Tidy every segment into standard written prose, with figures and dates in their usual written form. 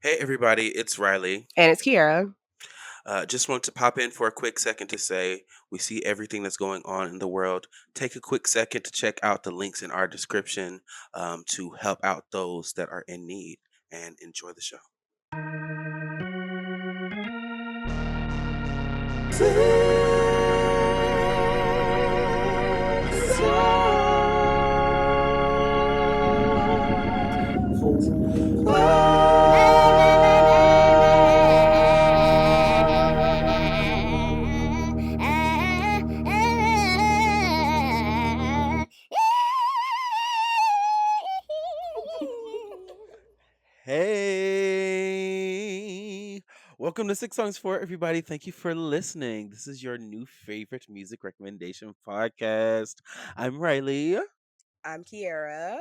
Hey everybody, it's Riley. And it's Kiara. Just want to pop in for a quick second to say we see everything that's going on in the world. Take a quick second to check out the links in our description to help out those that are in need and enjoy the show. Hey, welcome to Six Songs for everybody. Thank you for listening. This is your new favorite music recommendation podcast. I'm Riley, I'm Kiara.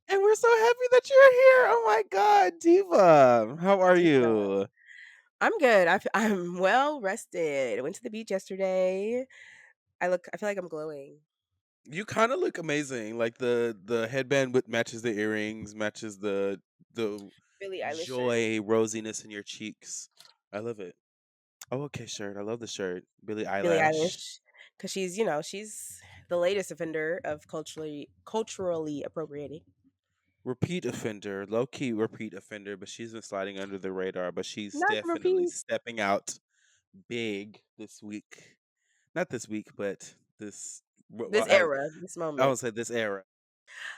and we're so happy that you're here. Oh my God, Diva, how are Diva. you? I'm good. I'm well rested. I went to the beach yesterday. I feel like I'm glowing. You kind of look amazing. Like the headband with matches the earrings, matches the Billie Eilish shirt. joy rosiness in your cheeks. I love it. Oh, okay, shirt. I love the shirt. Billie Billie Eilish. Eilish. Because she's the latest offender of culturally appropriating. Repeat offender, low key repeat offender, but she's been sliding under the radar. But she's Not definitely repeat. stepping out big this week. Not this week, but this. Well, This era, this I moment. would say this era.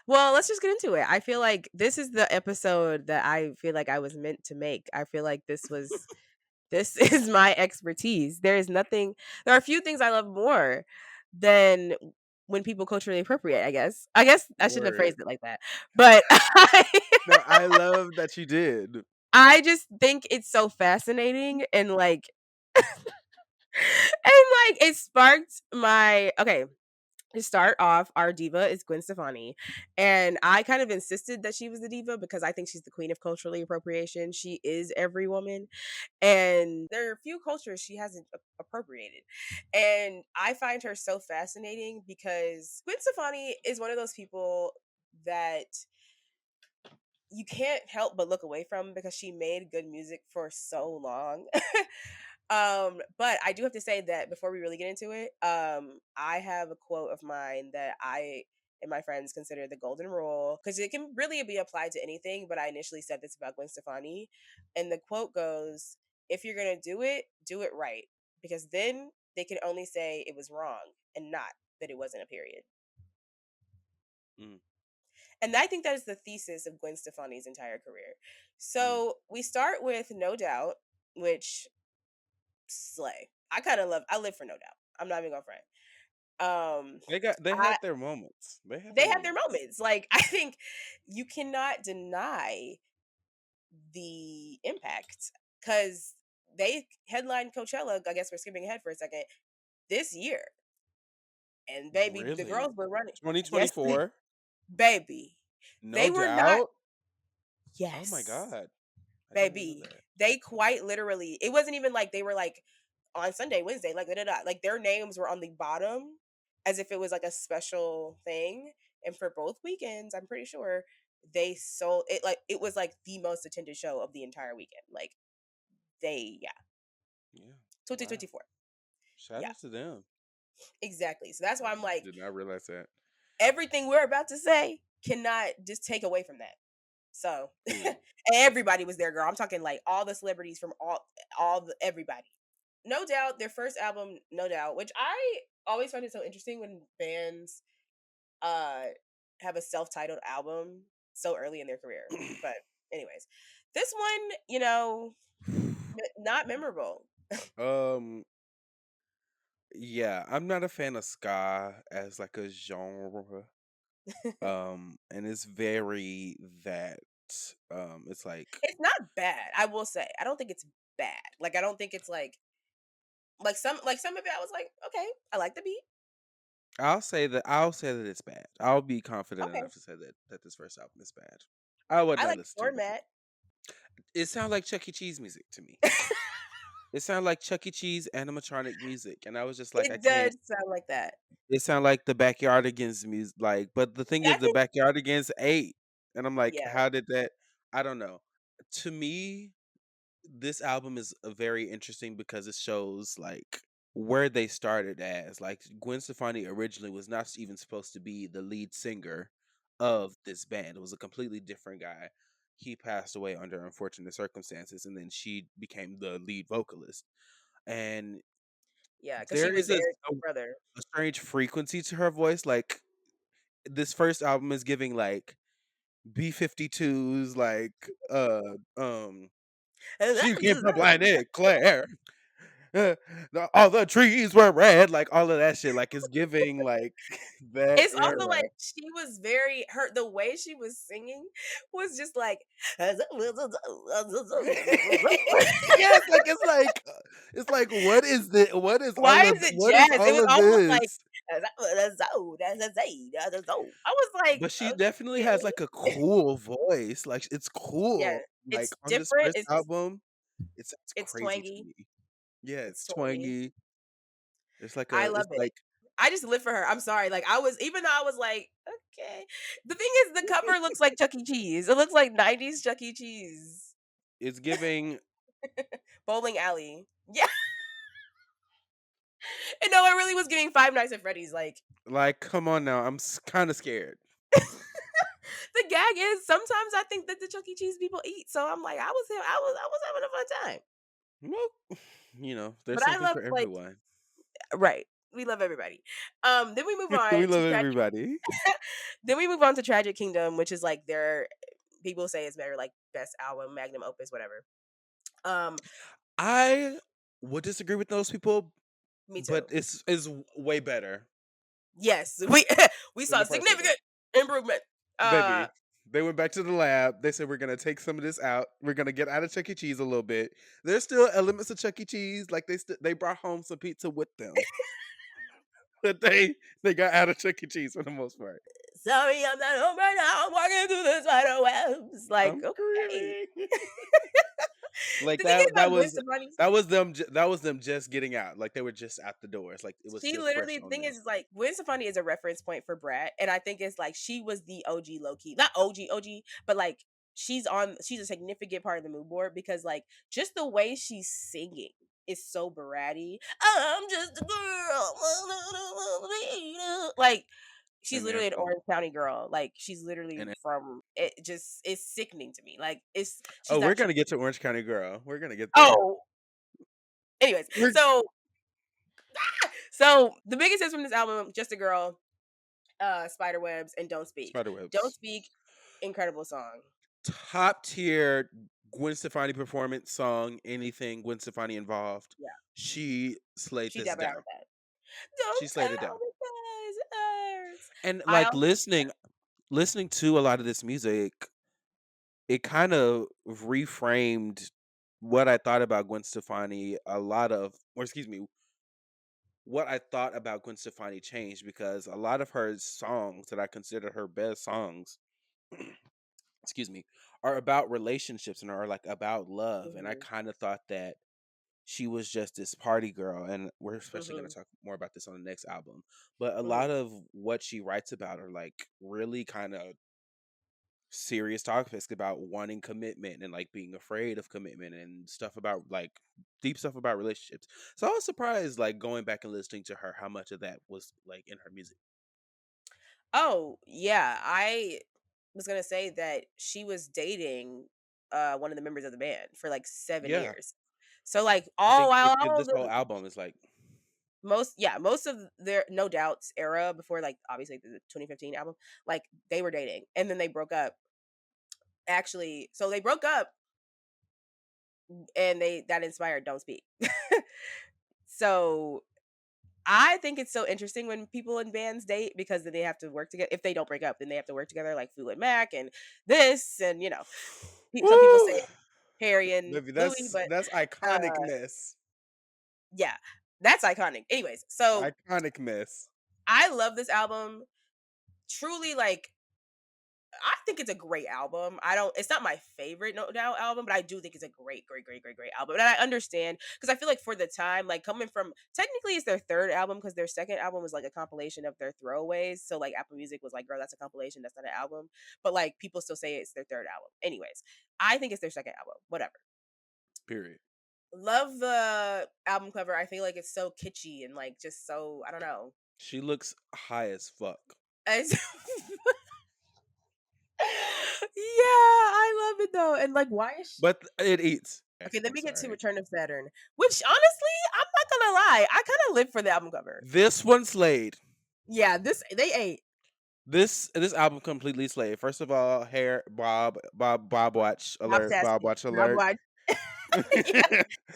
Well, let's just get into it. I feel like this is the episode that I feel like I was meant to make. I feel like this is my expertise. There are a few things I love more than when people culturally appropriate, I guess. I guess I shouldn't have Word. phrased it like that. But No, I love that you did. I just think it's so fascinating and it sparked my okay. To start off, our diva is Gwen Stefani. And I kind of insisted that she was the diva because I think she's the queen of culturally appropriation. She is every woman. And there are a few cultures she hasn't appropriated. And I find her so fascinating because Gwen Stefani is one of those people that you can't help but look away from because she made good music for so long. But I do have to say that before we really get into it, I have a quote of mine that I and my friends consider the golden rule because it can really be applied to anything. But I initially said this about Gwen Stefani, and the quote goes, "If you're gonna do it right, because then they can only say it was wrong and not that it wasn't a period." Mm, And I think that is the thesis of Gwen Stefani's entire career. mm. So we start with No Doubt, which slay. I live for No Doubt. I'm not even gonna front. They I had their moments. They had their They have their moments. moments. Like I think you cannot deny the impact because they headlined Coachella. I guess we're skipping ahead for a second this year, and baby, the Really? girls were running. Yes, 2024? baby, No they were not. doubt. Oh my Yes, god. I didn't know baby, that. they quite literally. It wasn't even like they were like on Sunday, Wednesday, like da, da, da. Like their names were on the bottom as if it was like a special thing. And for both weekends, I'm pretty sure they sold it like it was like the most attended show of the entire weekend. Like yeah, Yeah. Wow. 2024. Shout Yeah, out to them. exactly. So that's I why I'm like, did not realize that. everything we're about to say cannot just take away from that. So Mm. everybody was there, girl. I'm talking like all the celebrities from everybody. No Doubt, their first album, No Doubt, which I always find it so interesting when bands uh have a self-titled album so early in their career. But anyways, this one, not memorable. um yeah, I'm not a fan of ska as like a genre. And it's very that it's It's not bad, I will say. I don't think it's bad. Like I don't think it's like some of it I was like, okay, I like the beat. I'll say that it's bad. I'll be confident Okay. enough to say that this first album is bad. I would I not like listen to it again. Format. It sounds like Chuck E. Cheese music to me. It sounded like Chuck E. Cheese animatronic music, and I was just like, I It can't. does sound like that. It sounded like the Backyardigans music, like, but the thing Yeah, is, I the think Backyardigans ate, and I'm like, yeah. how did that? I don't know. To me, this album is very interesting because it shows like where they started as. Like Gwen Stefani originally was not even supposed to be the lead singer of this band. It was a completely different guy. He passed away under unfortunate circumstances, and then she became the lead vocalist. And Yeah, because she there was is a, Eric's a, brother. a strange frequency to her voice. Like this first album is giving like B-52s, like she came from Planet Claire. All the trees were red, like all of that shit. Like it's giving like that It's also era. like she was very her the way she was singing was just like Yes, like it's like what is the why is it what is jazz? It all was of almost like this? I was like, But she definitely okay. has like a cool voice. Like it's Yeah, cool. Like it's on this different. first album, it's It's crazy to twangy. me. Yeah, It's it's twangy. twangy. It's like I a love it's it. like I just live for her. I'm sorry. Like I was, even though I was like, okay. The thing is, the cover looks like Chuck E. Cheese. It looks like '90s Chuck E. Cheese. it's giving Bowling alley. Yeah. And no, it really was giving Five Nights at Freddy's. like come on now. I'm kind of scared. The gag is sometimes I think that the Chuck E. Cheese people eat. So I'm like, I was having a fun time. Well, there's But I something love for like everyone. right. We love everybody. Then we move We on to love Tragic. everybody. Then we move on to Tragic Kingdom, which is like their people say it's their like best album, magnum opus, whatever. Um, I would disagree with those people, Me but too. it's is way better Yes, we we than saw the first one. significant improvement. Baby, they went back to the lab. They said we're gonna take some of this out. We're gonna get out of Chuck E. Cheese a little bit. There's still elements of Chuck E. Cheese, like they brought home some pizza with them, but they got out of Chuck E. Cheese for the most part. Sorry, I'm not home right now. I'm walking through the spider webs. Like, I'm okay. screaming. Like The thing is that about Gwen was Stefani, that was them just getting out. Like they were just at the doors. Like it was she still literally fresh the on thing them. is like Gwen Stefani is a reference point for Brat, and I think it's like she was the OG low key, not OG, but like she's a significant part of the mood board because like just the way she's singing is so bratty. I'm just a girl, like she's And literally an therefore, Orange County girl. Like she's literally and from it. Just it's sickening to me. Like she's oh, we're not. gonna get to Orange County Girl. We're gonna get there. Oh, anyways, We're so the biggest hits from this album, Just a Girl, Spiderwebs, and Don't Speak. Don't Spiderwebs. Speak, incredible song. Top tier Gwen Stefani performance song. Anything Gwen Stefani involved, Yeah, she slayed she this dubbed it out down. with that. She Don't slayed it tell down. because it hurts. And I like also listening to a lot of this music, it kind of reframed what I thought about Gwen Stefani. Or excuse me, what I thought about Gwen Stefani changed because a lot of her songs that I consider her best songs, excuse me, are about relationships and are like about love. And I mhm, kind of thought that she was just this party girl. And we're especially going mhm, to talk more about this on the next album. But a mhm. lot of what she writes about are like really kind of serious topics about wanting commitment and like being afraid of commitment and stuff about like deep stuff about relationships. So I was surprised like going back and listening to her how much of that was like in her music. Oh yeah, I was gonna say that she was dating one of the members of the band for like seven Yeah. years. So like I all think while all this whole the album is like most of their No Doubts era before like obviously the 2015 album, like they were dating and then they broke up. Actually, so they broke up and they that inspired Don't Speak. So I think it's so interesting when people in bands date because then they have to work together. If they don't break up, then they have to work together, like Fleetwood Mac and this, and some people woo! say Harry and Baby, Louis, but that's uh, iconicness. yeah, that's iconic. Anyways, so Iconicness. I love this album. Truly, like I think it's a great album. It's not my favorite No Doubt album, but I do think it's a great album. And I understand because I feel like for the time, like coming from technically it's their third album because their second album was like a compilation of their throwaways. So like Apple Music was like, girl, that's a compilation, that's not an album. But like people still say it's their third album. Anyways, I think it's their second album. Whatever. Period. Love the album cover. I feel like it's so kitschy and like just so I don't know. She looks high as fuck. It's- yeah, I love it though. And like, why is she? But it eats. Okay, let I'm me get to sorry. Return of Saturn, which honestly, I'm not gonna lie, I kind of live for the album cover. This one slayed. Yeah, this they ate. This album completely slayed. First of all, hair Bob watch alert, Bob Bobtastic. watch Bob alert. Watch. Yeah,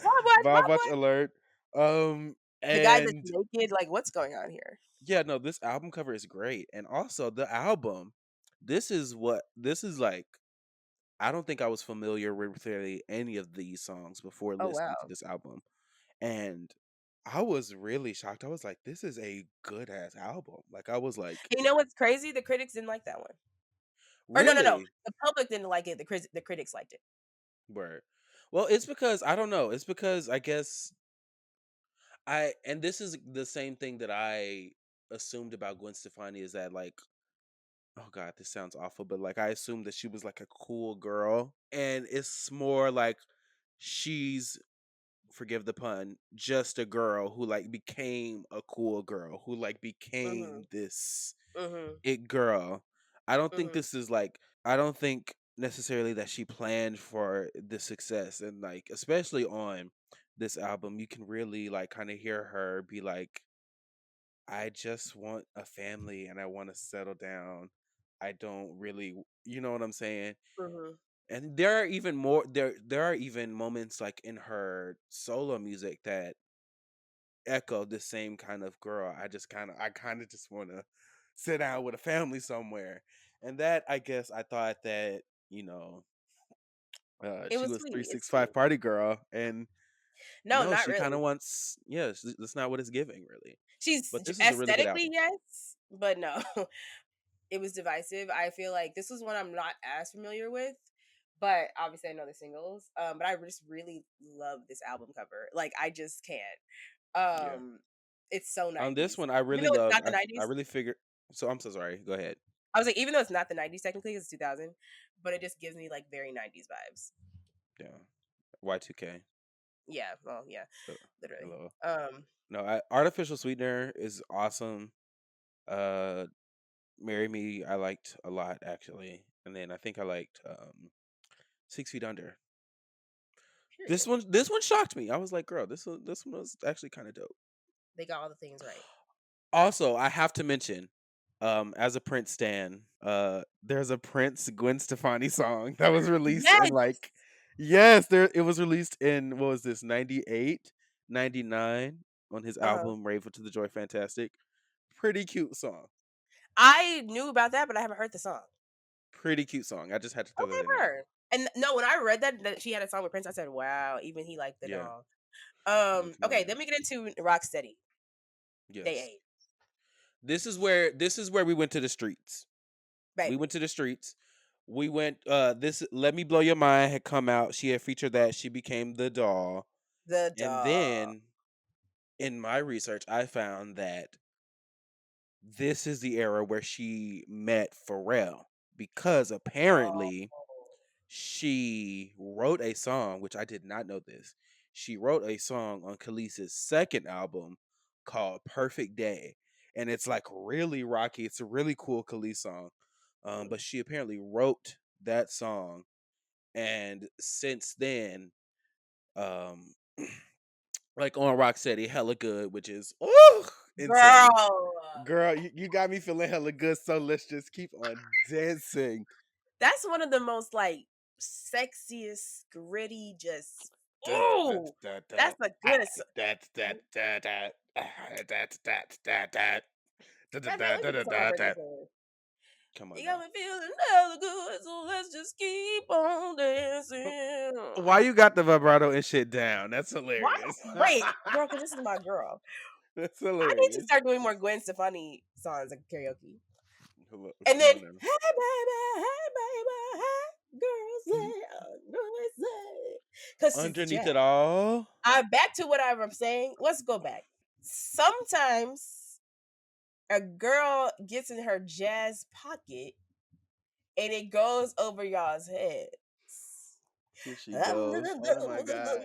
Bob Watch, Bob Bob watch Watch. alert. The guy that's And naked, like, what's going on here? yeah, no, this album cover is great. And also the album, this is like I don't think I was familiar with really any of these songs before Oh listening to wow. this album. And I was really shocked. I was like, this is a good ass album. Like I was like, You know what's crazy? The critics didn't like that one. Or no. really? The public didn't like it. The critics liked it. Word. Well, it's because I don't know. It's because I guess and this is the same thing that I assumed about Gwen Stefani is that like oh god, this sounds awful, but like I assumed that she was like a cool girl, and it's more like she's forgive the pun, just a girl who like became a cool girl who like became Mhm. this Mhm. it girl. I don't think Mhm. this is like I don't think necessarily that she planned for the success and like especially on this album you can really like kind of hear her be like I just want a family and I want to settle down. I don't really you know what I'm saying? Mhm. And there are even more there are even moments like in her solo music that echo the same kind of girl. I kind of just want to sit down with a family somewhere. And that I guess I thought that, you know, It she was was sweet. It's 365 sweet. party girl and No, no, not she kind really. of wants yes, that's not what it's giving really. She's But this is a really good aesthetically album. yes, but no. It was divisive. I feel like this was one I'm not as familiar with, but obviously I know the singles. But I just really love this album cover. Like I just can't. Yeah. Um, it's so On this 90s. one I Even really though it's love not the I 90s. really figured so I'm so sorry. Go ahead. I was like, even though it's not the 90s technically, it's 2000, but it just gives me like very 90s vibes. Yeah. Y2K. Yeah, well, yeah, Uh, literally. Hello. No, Artificial Sweetener is awesome. Uh Marry Me I liked a lot actually. And then I think I liked 6 Feet Under. Period. This one shocked me. I was like, girl, this one was actually kind of dope. They got all the things right. Also, I have to mention, as a Prince stan, there's a Prince Gwen Stefani song that was released in Yes. like yes, there it was released in what was this, 98, 99 on his Uh-huh. album Rave to the Joy Fantastic. Pretty cute song. I knew about that, but I haven't heard the song. Pretty cute song. I just had to throw that Okay, in there. her. And no, when I read that she had a song with Prince, I said, "Wow, even he liked the Yeah. dog." Yeah, come on Okay, now. let me get into Rocksteady. They Yes. ate, This is where we went to the streets. We baby. went to the streets. We went this Let Me Blow Your Mind had come out. She had featured that. She became the doll. The And dog. then in my research I found that this is the era where she met Pharrell because Oh, apparently she wrote a song, which I did not know this. She wrote a song on Khaleesi's second album called Perfect Day. And it's like really rocky. It's a really cool Khalees song. But she apparently wrote that song. And since then, um, like on Rocksteady, hella good, which is insane. girl, Girl, you got me feeling hella good, so let's just keep on dancing. that's one of the most like sexiest, gritty, just Da- da- ooh, da- da- that's a ah, good. da- da- da- Matter of fact, let me put the song on first. da. Come on You got now. me feeling hella good, so let's just keep on dancing. Why you got the vibrato and shit down? That's Why? hilarious. Wait, girl, because this is my girl. That's I need to hilarious. start doing more Gwen Stefani songs like karaoke. And then, Come on now. hey baby, hey girls, say, girls say, because it's Underneath jazz. it all, Back to what I'm saying. Let's go back. Sometimes a girl gets in her jazz pocket and it goes over y'all's heads. here she goes. Oh my god.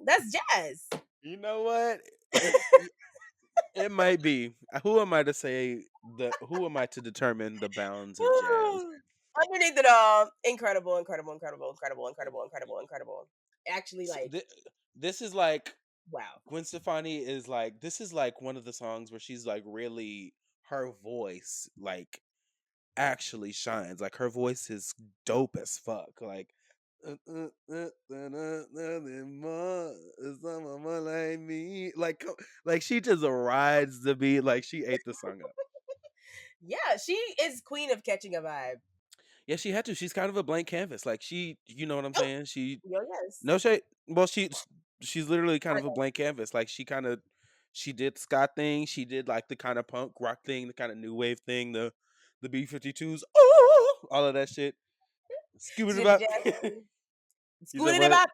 That's jazz. You know what? It might be. Who am I to say the? Who am I to determine the bounds of jazz? Underneath it all, incredible, incredible, incredible, incredible, incredible, incredible, incredible. Actually, So like, this is like wow. Gwen Stefani is like this is like one of the songs where she's like really her voice like actually shines. Like her voice is dope as fuck. Like someone like me. Like she just rides the beat like she ate the song up. Yeah, she is queen of catching a vibe. Yeah, she had to. She's kind of a blank canvas. Like you know what I'm Oh, saying? She yo, yes. no shade. Well, she's literally kind of a blank canvas. Like she did Scott thing. She did like the kind of punk rock thing, the kind of new wave thing, the B-52s, oh, all of that shit. Scuba She it did the up. jazz thing. You said Scooted it what? bop.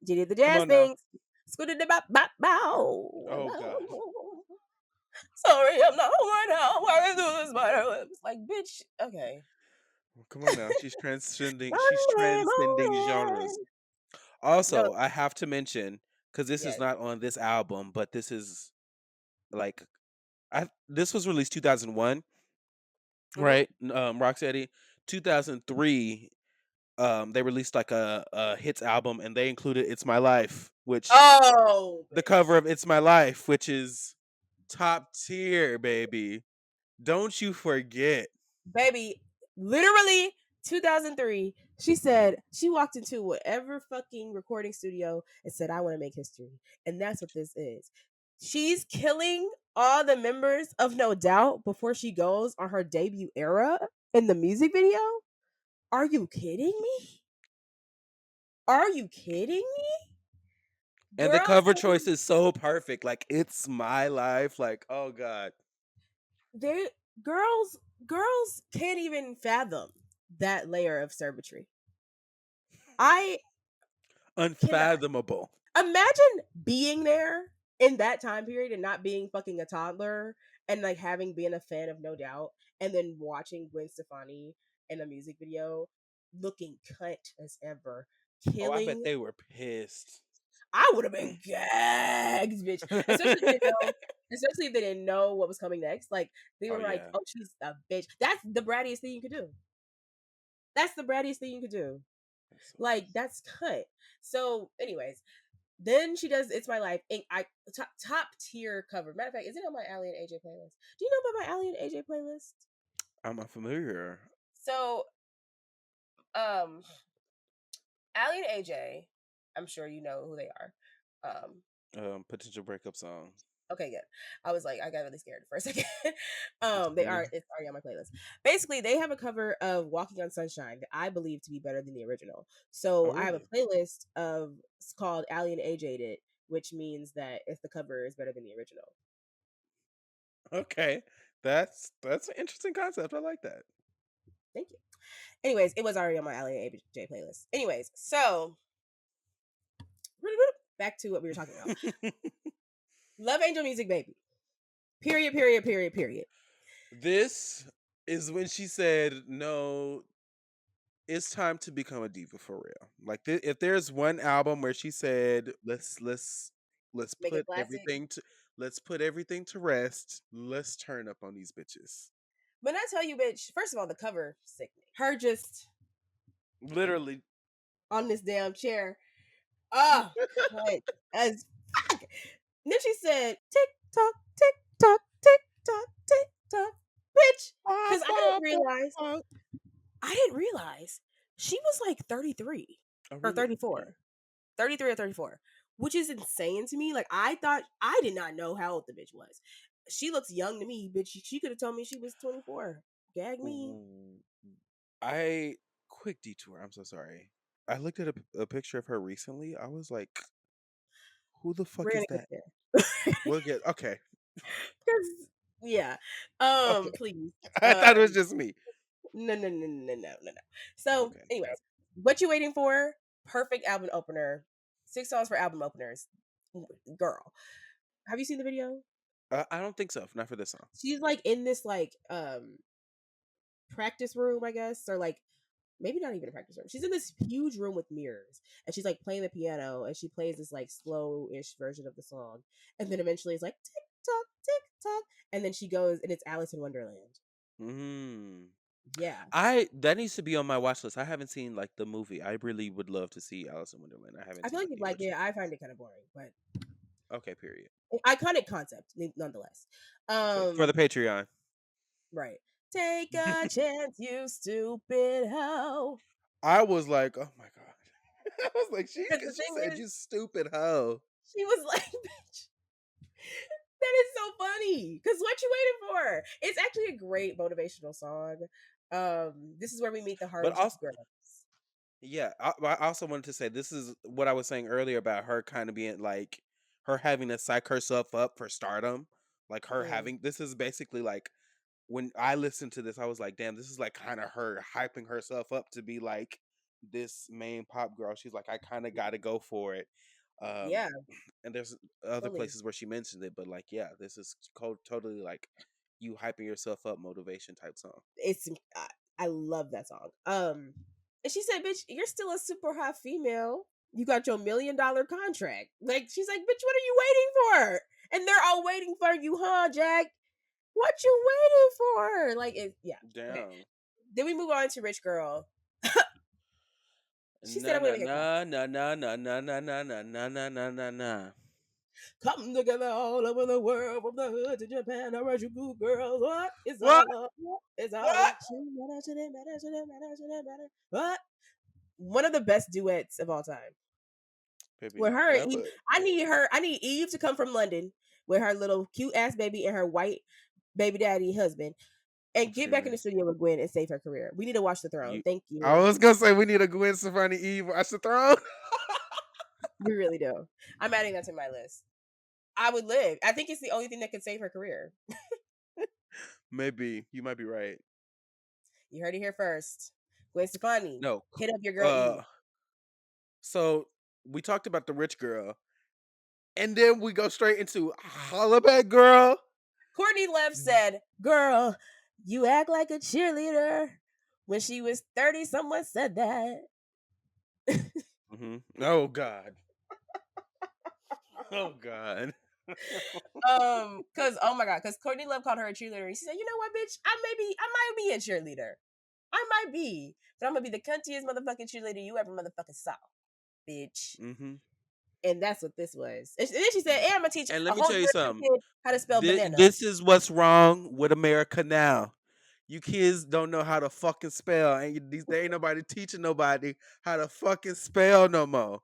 She did the Come jazz on now. thing. Scooted it bop, bop, bow. Oh God. Sorry, I'm not home right now. Why do this by lips? Like, bitch, okay. Come on now. She's transcending. She's Sunday transcending genres. morning. No, Also, I have to mention because this is yes. not on this album, but this is like this was released 2001, Hmm. right? Rocksteady. 2003, they released like a hits album, and they included "It's My Life," which Oh, the cover bitch. of "It's My Life," which is top tier, baby. Don't you forget. Baby, literally 2003, she said she walked into whatever fucking recording studio and said, I want to make history. And that's what this is. She's killing all the members of No Doubt before she goes on her debut era in the music video. Are you kidding me? Are you kidding me? And the Girls, cover choice is so perfect. Like "It's My Life." Like, oh God, they girls girls can't even fathom that layer of servitude. I cannot. unfathomable. Imagine being there in that time period and not being fucking a toddler and like having been a fan of No Doubt and then watching Gwen Stefani in a music video looking cunt as ever, Oh, I bet killing. they were pissed. I would have been gagged, bitch. Especially if they didn't know. Especially if they didn't know what was coming next. Like they Oh were like, yeah, "Oh, she's a bitch." That's the brattiest thing you could do. That's the brattiest thing you could do. that's so Like crazy. that's cut. So, anyways, then she does "It's My Life." And top tier cover. Matter of fact, is it on my Allie and AJ playlist? Do you know about my Allie and AJ playlist? I'm unfamiliar. So, um, Allie and AJ, I'm sure you know who they are. Um, Potential breakup song. okay, good. I was like, I got really scared for a second. They Yeah. are. It's already on my playlist. Basically, they have a cover of "Walking on Sunshine" that I believe to be better than the original. Oh So I have a really? playlist of it's called "Allie and AJ'd It," which means that if the cover is better than the original. Okay, that's an interesting concept. I like that. Thank you. Anyways, it was already on my Allie and AJ playlist. Anyways, so back to what we were talking about. Love Angel Music, baby. Period. Period. Period. Period. This is when she said, "No, it's time to become a diva for real." Like, if there's one album where she said, let's Make it put classic. everything to let's put everything to rest. Let's turn up on these bitches." When I tell you, bitch, first of all, the cover sickening. Her just Literally. on this damn chair. Oh, cut as fuck. And then she said, tick tock, tick tock, bitch. Because I didn't realize she was like 33 Oh, or really? Okay. 34. 33 or 34, which is insane to me. Like I did not know how old the bitch was. She looks young to me, bitch. She could have told me she was 24. Gag me. Ooh. I quick detour. I'm so sorry. I looked at a picture of her recently. I was like, Who the fuck We're is gonna get that? there. We'll get okay. 'Cause yeah. Okay. Please. I thought it was just me. No, no, no, no, no, no, no. So, Okay. anyways, what you waiting for? Perfect album opener. 6 songs for album openers. Girl, have you seen the video? I don't think so. Not for this song. She's like in this like practice room, I guess, or like maybe not even a practice room. She's in this huge room with mirrors, and she's like playing the piano, and she plays this like slow-ish version of the song, and then eventually it's like tick tock, and then she goes, and it's Alice in Wonderland. Mm. Yeah, That needs to be on my watch list. I haven't seen like the movie. I really would love to see Alice in Wonderland. I haven't I feel seen like like you the like it. original. I find it kind of boring, but Okay, period. iconic concept nonetheless. Okay. For the Patreon. Right. Take a chance, you stupid hoe. I was like, oh my god. I was like, Because the cause she thing said is, you stupid hoe. she was like, bitch, that is so funny. Because what you waiting for? It's actually a great motivational song. This is where we meet the But Harajuku also girls. yeah, I also wanted to say this is what I was saying earlier about her kind of being like her having to psych herself up for stardom. Like her Mm, having this is basically like when I listened to this, I was like, damn, this is like kind of her hyping herself up to be like this main pop girl. She's like, I kind of got to go for it. Um, yeah, and there's other fully. places where she mentioned it, but like, yeah, this is totally like you hyping yourself up motivation type song. It's I love that song. And she said, "Bitch, you're still a super hot female. You got your $1 million contract." Like she's like, "Bitch, what are you waiting for?" And they're all waiting for you, huh, Jack? What you waiting for? Like, yeah. Okay. Damn. Then we move on to Rich Girl. She said, Na "I'm na gonna make a na comeback. na na na na na na na na na na na na. Come together all over the world, from the hood to Japan. All right, you good girls. What is What? all up? What is all What? up? Should it matter? What? One of the best duets of all time. Baby, With her and that Eve, was I need Eve to come from London with her little cute ass baby and her white baby daddy husband, and get back in the screaming. studio with Gwen and save her career. We need to watch The Throne. You, Thank I you. was gonna say we need a Gwen Stefani Eve watch the throne. We really do. I'm adding that to my list. I would live. I think it's the only thing that could save her career. Maybe you might be right. You heard it here first. Gwen Stefani, No, hit up your girl uh, Eve. so we talked about the rich girl, and then we go straight into Holla Back Girl. Courtney Love said, "Girl, you act like a cheerleader." When she was 30, someone said that. Mm-hmm. Oh God. Oh God. Cause oh my god, cause Courtney Love called her a cheerleader. And she said, "You know what, bitch? I might be a cheerleader. I might be, but I'm gonna be the cuntiest motherfucking cheerleader you ever motherfucking saw, bitch." Mm-hmm. And that's what this was. And then she said, "And I'm gonna teach And a let me whole tell you generation of something. kids how to spell banana." This is what's wrong with America now. You kids don't know how to fucking spell, and there ain't nobody teaching nobody how to fucking spell no more.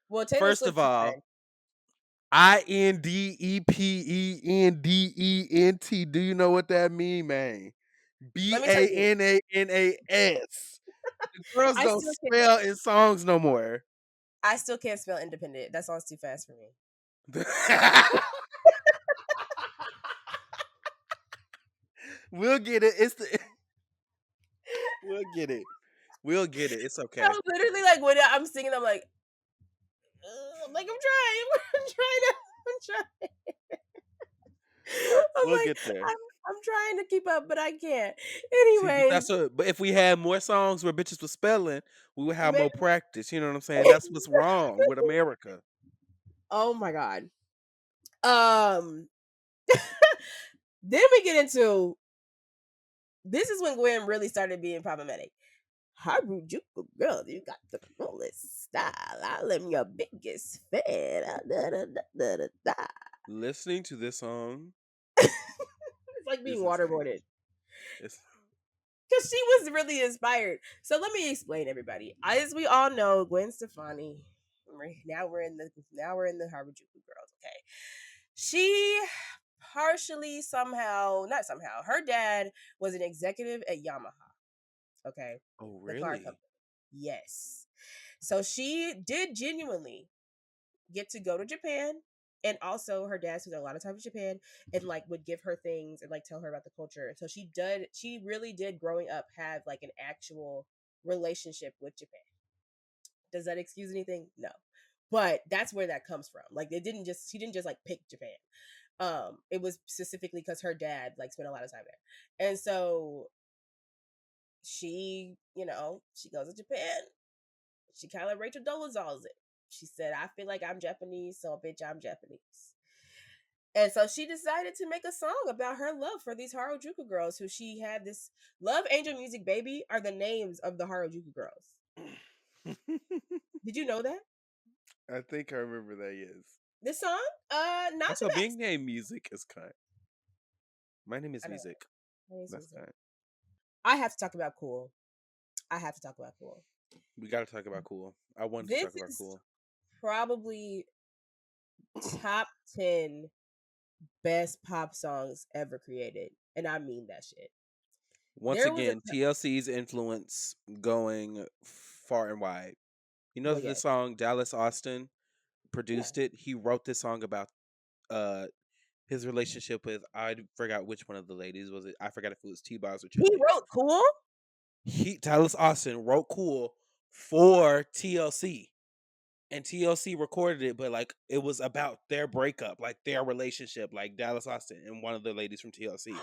Well, Taylor First Swift of all, tried. Independent. Do you know what that mean, man? Let me tell you, Bananas. The girls I don't still can't. spell in songs no more. I still can't spell independent. That sounds too fast for me. We'll get it. We'll get it. We'll get it. It's I okay. was literally like, when I'm singing, I'm like, I'm trying. I'm trying to. I'm trying. I'm We'll like, get there. I'm trying to keep up, but I can't. See, but Anyways, that's what. But if we had more songs where bitches were spelling, we would have man. more practice. You know what I'm saying? That's what's wrong with America. Oh my god. Um. Then we get into this is when Gwen really started being problematic. Harajuku girl, you got the coolest style. I'm your biggest fan. Da, da, da, da, da, da. Listening to this song It's like being is insane. waterboarded. It's Because she was really inspired. So let me explain, everybody. As we all know, Gwen Stefani. Now we're in the Harajuku girls. Okay, she partially somehow, not somehow, her dad was an executive at Yamaha. Okay, oh the car really? company. Yes. So she did genuinely get to go to Japan. And also her dad spent a lot of time in Japan and like would give her things and like tell her about the culture. And so she really did growing up have like an actual relationship with Japan. Does that excuse anything? No. But that's where that comes from. Like she didn't just like pick Japan. It was specifically because her dad like spent a lot of time there. And so she goes to Japan. She kind of Rachel Dolezal's it. She said, I feel like I'm Japanese, so bitch, I'm Japanese. And so she decided to make a song about her love for these Harajuku girls who she had this Love Angel Music Baby are the names of the Harajuku girls. Did you know that? I think I remember that. Yes. This song? Not the Also, being best. named Music is kind. My name is I know. Music. That's kind. I have to talk about Cool. I have to talk about Cool. We got to talk about Cool. I wanted to This talk about is Cool. probably top 10 best pop songs ever created. And I mean that shit. Once There was a again, TLC's influence going far and wide. You know well, that the yes. song Dallas Austin produced it. He wrote this song about uh his relationship with, I forgot which one of the ladies was it. I forgot if it was T-Boz or He Chili. wrote Cool? Dallas Austin wrote Cool for TLC. And TLC recorded it, but like it was about their breakup, like their relationship, like Dallas Austin and one of the ladies from TLC.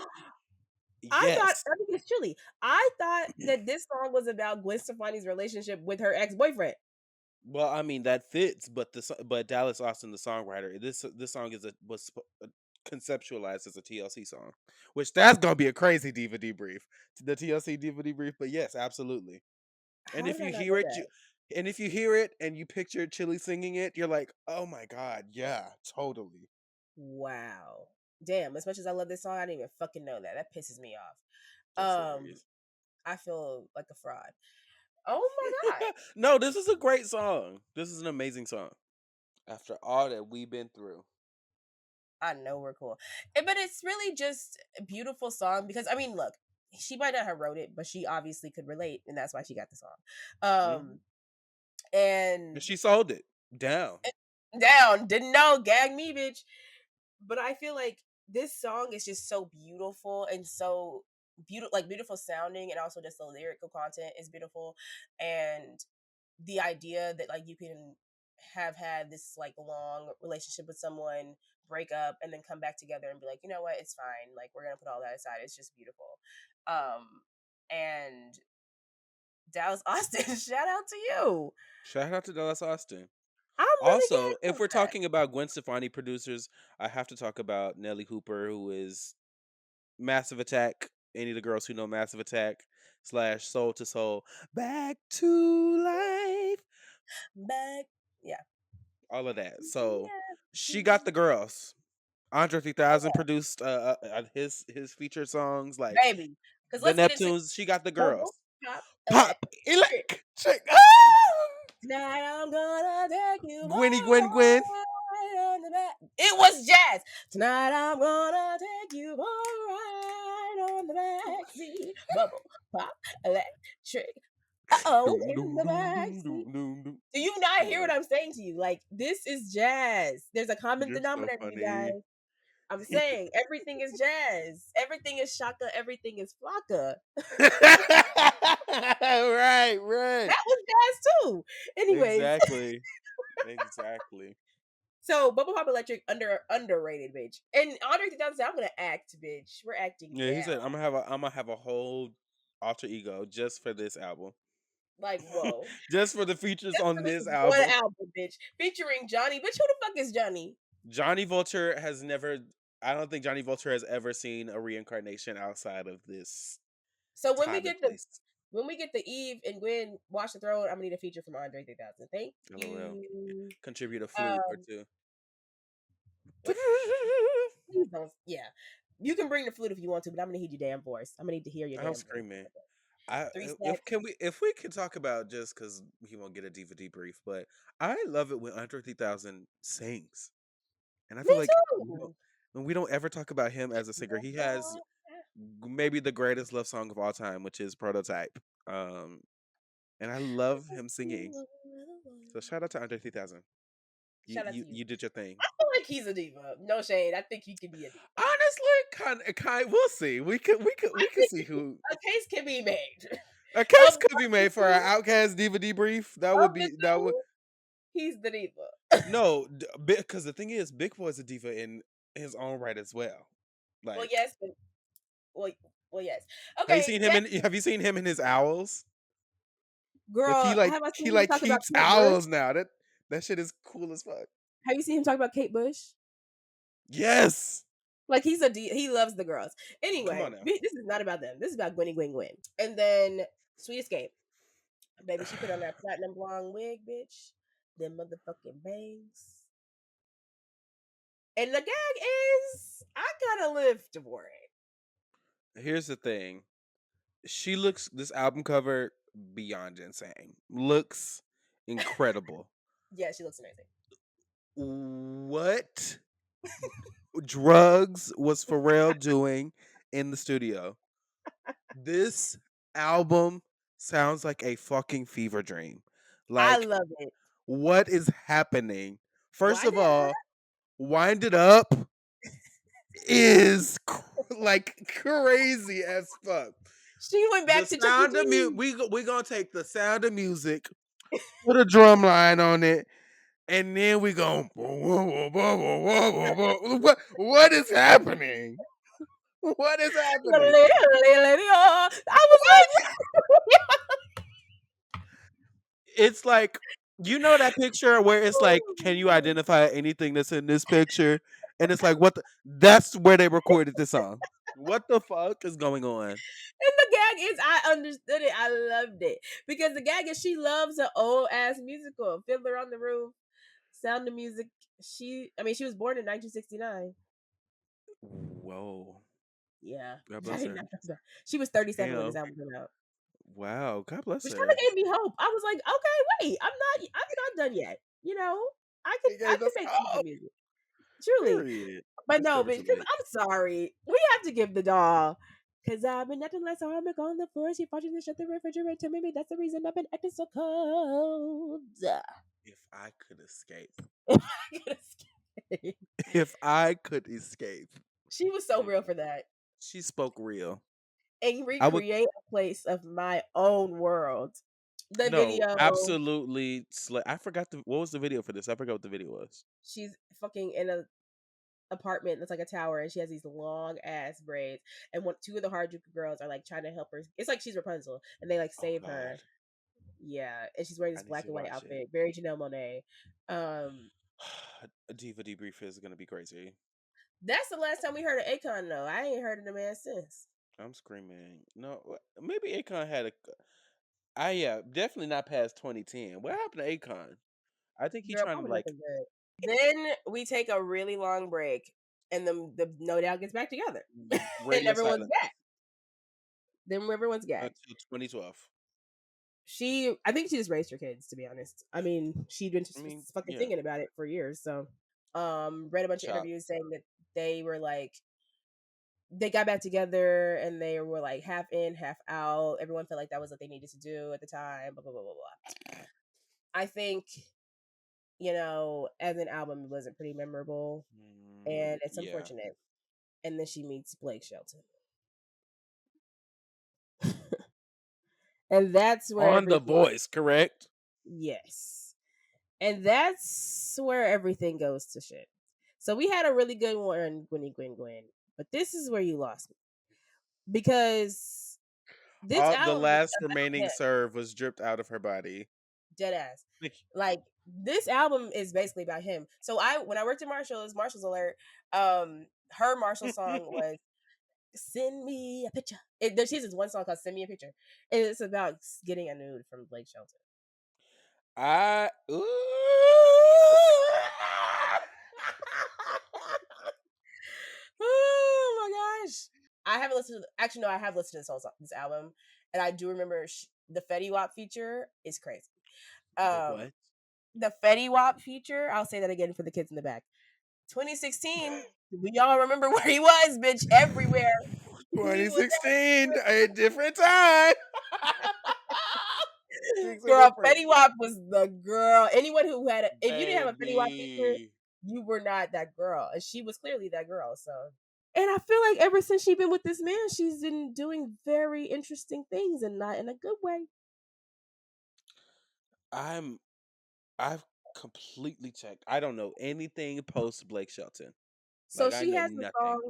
Yes. I think it's Chili. I thought that this song was about Gwen Stefani's relationship with her ex-boyfriend. Well, I mean that fits, but but Dallas Austin, the songwriter, this song was conceptualized as a TLC song, which that's gonna be a crazy diva debrief, the TLC diva debrief. But yes, absolutely. And How if did I you not hear know it, that? and if you hear it and you picture Chili singing it, you're like, oh my god, yeah, totally. Wow. Damn, as much as I love this song, I didn't even fucking know that. That pisses me off. That's hilarious. I feel like a fraud. Oh my god. No, this is a great song. This is an amazing song. After all that we've been through. I know we're cool. But it's really just a beautiful song because I mean, look, she might not have wrote it, but she obviously could relate, and that's why she got the song. Mhm. And And she sold it down. down, didn't know, gag me, bitch. But I feel like this song is just so beautiful and so beautiful sounding, and also just the lyrical content is beautiful, and the idea that like you can have had this like long relationship with someone, break up, and then come back together and be like, you know what, it's fine, like we're gonna put all that aside. It's just beautiful. And Dallas Austin, shout out to you. Shout out to Dallas Austin. I'm really Also, gagging if over we're that. talking about Gwen Stefani producers, I have to talk about Nelly Hooper, who is Massive Attack. Any of the girls who know Massive Attack / Soul to Soul, Back to Life, Back, yeah. all of that. So Yeah. she got the girls. Andre 3000 Okay, produced his feature songs like baby. Because the let's get into Neptunes. She got the girls. bubble pop Pop electric. electric. Tonight I'm gonna take you for Gwenny a Gwen Gwen. ride on the back. It was jazz. Tonight I'm gonna take you for a ride on the back seat. Bubble pop electric. Uh-oh, Doom, in doom, the doom, back doom, seat. doom, doom, doom. Do you not hear Yeah, what I'm saying to you? Like, this is jazz. There's a common you're so denominator, you funny. guys. I'm saying everything is jazz. Everything is shaka. Everything is flocka. Right, right. That was jazz too. Anyways, Exactly. Exactly. so Bubble Pop Electric underrated, bitch. And Andre 3000 said, I'm gonna act, bitch. We're acting Yeah, he down. said I'm gonna have a whole alter ego just for this album. Like, whoa. Just for the features Just on for this this one album. album, bitch. Featuring Johnny. Bitch, who the fuck is Johnny? Johnny Vulture has never I don't think Johnny Vulture has ever seen a reincarnation outside of this So time and place. when we get the Eve and Gwen Watch the Throne, I'm gonna need a feature from Andre 3000. Thank LOL. you. Contribute a flute or Um two. what please don't yeah. You can bring the flute if you want to, but I'm gonna need your damn voice. I'm gonna need to hear your I'm damn voice. screaming. I Three if stacks. can we if we can talk about, just because he won't get a DVD brief, but I love it when Andre 3000 sings, and I Me feel like too. when we don't ever talk about him as a singer. He has maybe the greatest love song of all time, which is Prototype. Um, and I love him singing. So shout out to Andre 3000. Shout out to you. You did your thing. I feel like he's a diva. No shade. I think he could be a diva. Honestly, we'll see. We I could think see who a case can be made. a case Of could be made for our Outcast diva debrief. of the two, he's the diva. No, because the thing is, Big Boy's a diva in his own right as well. Well, Like, yes. Well, well, yes. Okay, have you seen him in his owls? girl, have I He seen him talk about keeps Kate Bush? owls now. That shit is cool as fuck. Have you seen him talk about Kate Bush? Yes. Like he loves the girls. Come Anyway, on now. this is not about them. This is about Gwenny Gwen Gwen. And then Sweet Escape. Baby, she put on that platinum blonde wig, bitch. Them motherfucking bangs. And the gag is, I gotta live for it. Here's the thing. This album cover beyond insane. Looks incredible. Yeah, she looks amazing. What drugs was Pharrell doing in the studio? This album sounds like a fucking fever dream. I Like, love it. what is happening? First Wind of it up. all, Wind It Up is like crazy as fuck. She went back The to Chuck E. sound of Cheese. we gonna take the sound of music, put a drum line on it, and then we go. What is happening? What is happening? I was like, It's like, you know that picture where it's like, oh can you my God. identify anything that's in this picture? And it's like, that's where they recorded this song. What the fuck is going on? And the gag is, I understood it. I loved it because the gag is she loves an old ass musical, Fiddler on the Roof, Sound of Music. She was born in 1969. Whoa. Yeah, God bless her. she was 37 when Damn. this album came out, Wow. God bless which her. kind of gave me hope. I was like, okay, wait, I'm not done yet. You know, I He could gave us make some hope. good music, truly. Period. But This no, cover's because lit. I'm sorry, we have to give the doll. Cause I've been acting like ceramic on the floor. She watching the shut the refrigerator. Maybe that's the reason I've been acting so cold. If I could escape. Escape. If I could escape. She was so real for that. She spoke real. And I would recreate a place of my own world. The no, video, absolutely. I forgot what was the video for this. I forgot what the video was. she's fucking in a apartment that's like a tower, and she has these long ass braids. And two of the Harajuku girls are like trying to help her. It's like she's Rapunzel, and they like Oh save her. God, Yeah, and she's wearing I this need black to and white watch it. outfit, very Janelle Monáe. A diva debrief is gonna be crazy. That's the last time we heard of Akon, though. I ain't heard of the man since. I'm screaming. No, maybe Akon had a. Yeah, definitely not past 2010. What happened to Akon? I think he's Girl, trying to probably like nothing good. Then we take a really long break, and the No Doubt gets back together, and radio everyone's silence back. Then everyone's back. until 2012. I think she just raised her kids, to be honest. I mean, she'd been just fucking Yeah. thinking about it for years. So, read a bunch of Shock. interviews saying that they were like, they got back together and they were like half in, half out. Everyone felt like that was what they needed to do at the time. Blah blah blah blah blah. I think, as an album, it wasn't pretty memorable, and it's Yeah. unfortunate. And then she meets Blake Shelton. And that's where On The Voice, correct? Yes. And that's where everything goes to shit. So we had a really good one, Gwenny Gwen Gwen, but this is where you lost me. Because this album, the last remaining serve was dripped out of her body. Dead ass. Like, this album is basically about him. So when I worked at Marshall's Alert, her Marshall song was Send Me a Picture. She has this one song called Send Me a Picture. And it's about getting a nude from Blake Shelton. Oh my gosh. I haven't listened to, actually no, I have listened to this album, and I do remember the Fetty Wap feature is crazy. What? The Fetty Wap feature, I'll say that again for the kids in the back. 2016, we all remember where he was, bitch, everywhere. 2016, a different time. single Girl, person. Fetty Wap was the girl. Anyone who had if you didn't have a Fetty Wap picture, Baby. you were not that girl. And she was clearly that girl. So, and I feel like ever since she's been with this man, she's been doing very interesting things and not in a good way. I'm I've completely checked. I don't know anything post Blake Shelton. So Like I she know has a nothing. song.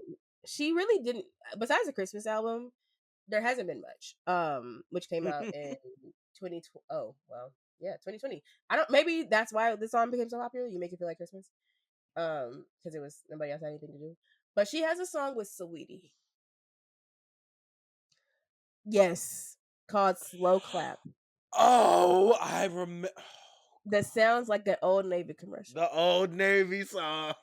She really didn't. Besides the Christmas album, there hasn't been much. Which came out in 2020. Oh well, yeah, 2020. I don't. Maybe that's why this song became so popular. You make it feel like Christmas. Because it was nobody else had anything to do. But she has a song with Saweetie. Yes, called "Slow Clap." Oh, I remember That sounds like that old Navy commercial. the old Navy song.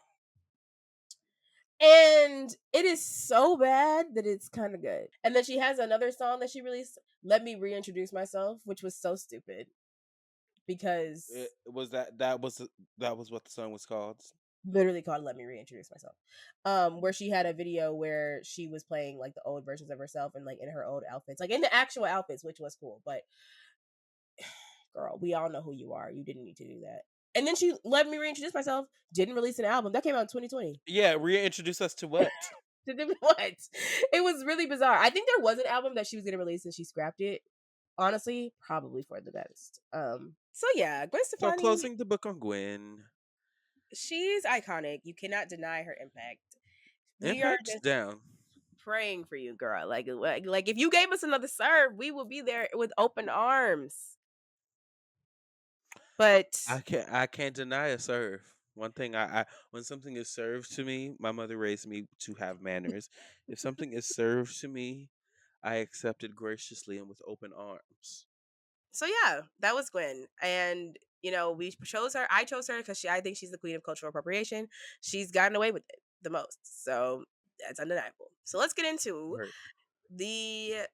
And it is so bad that it's kind of good. And then she has another song that she released, "Let Me Reintroduce Myself," which was so stupid because Was that was what the song was called? literally called "Let Me Reintroduce Myself." Where she had a video where she was playing like the old versions of herself and like in her old outfits, like in the actual outfits, which was cool. But girl, we all know who you are. You didn't need to do that. And then she "Let Me Reintroduce Myself" didn't release an album that came out in 2020. Yeah, reintroduce us to what? What? It was really bizarre. I think there was an album that she was gonna release and she scrapped it. Honestly, probably for the best. So yeah, Gwen So Stefani, closing the book on Gwen. she's iconic. You cannot deny her impact. We are Impact's just down. praying for you, girl. Like if you gave us another serve, we will be there with open arms. But I can't deny a serve. One thing I when something is served to me, my mother raised me to have manners. If something is served to me, I accept it graciously and with open arms. so yeah, that was Gwen, and we chose her. I chose her because I think she's the queen of cultural appropriation. She's gotten away with it the most, so that's undeniable. So let's get into Right. the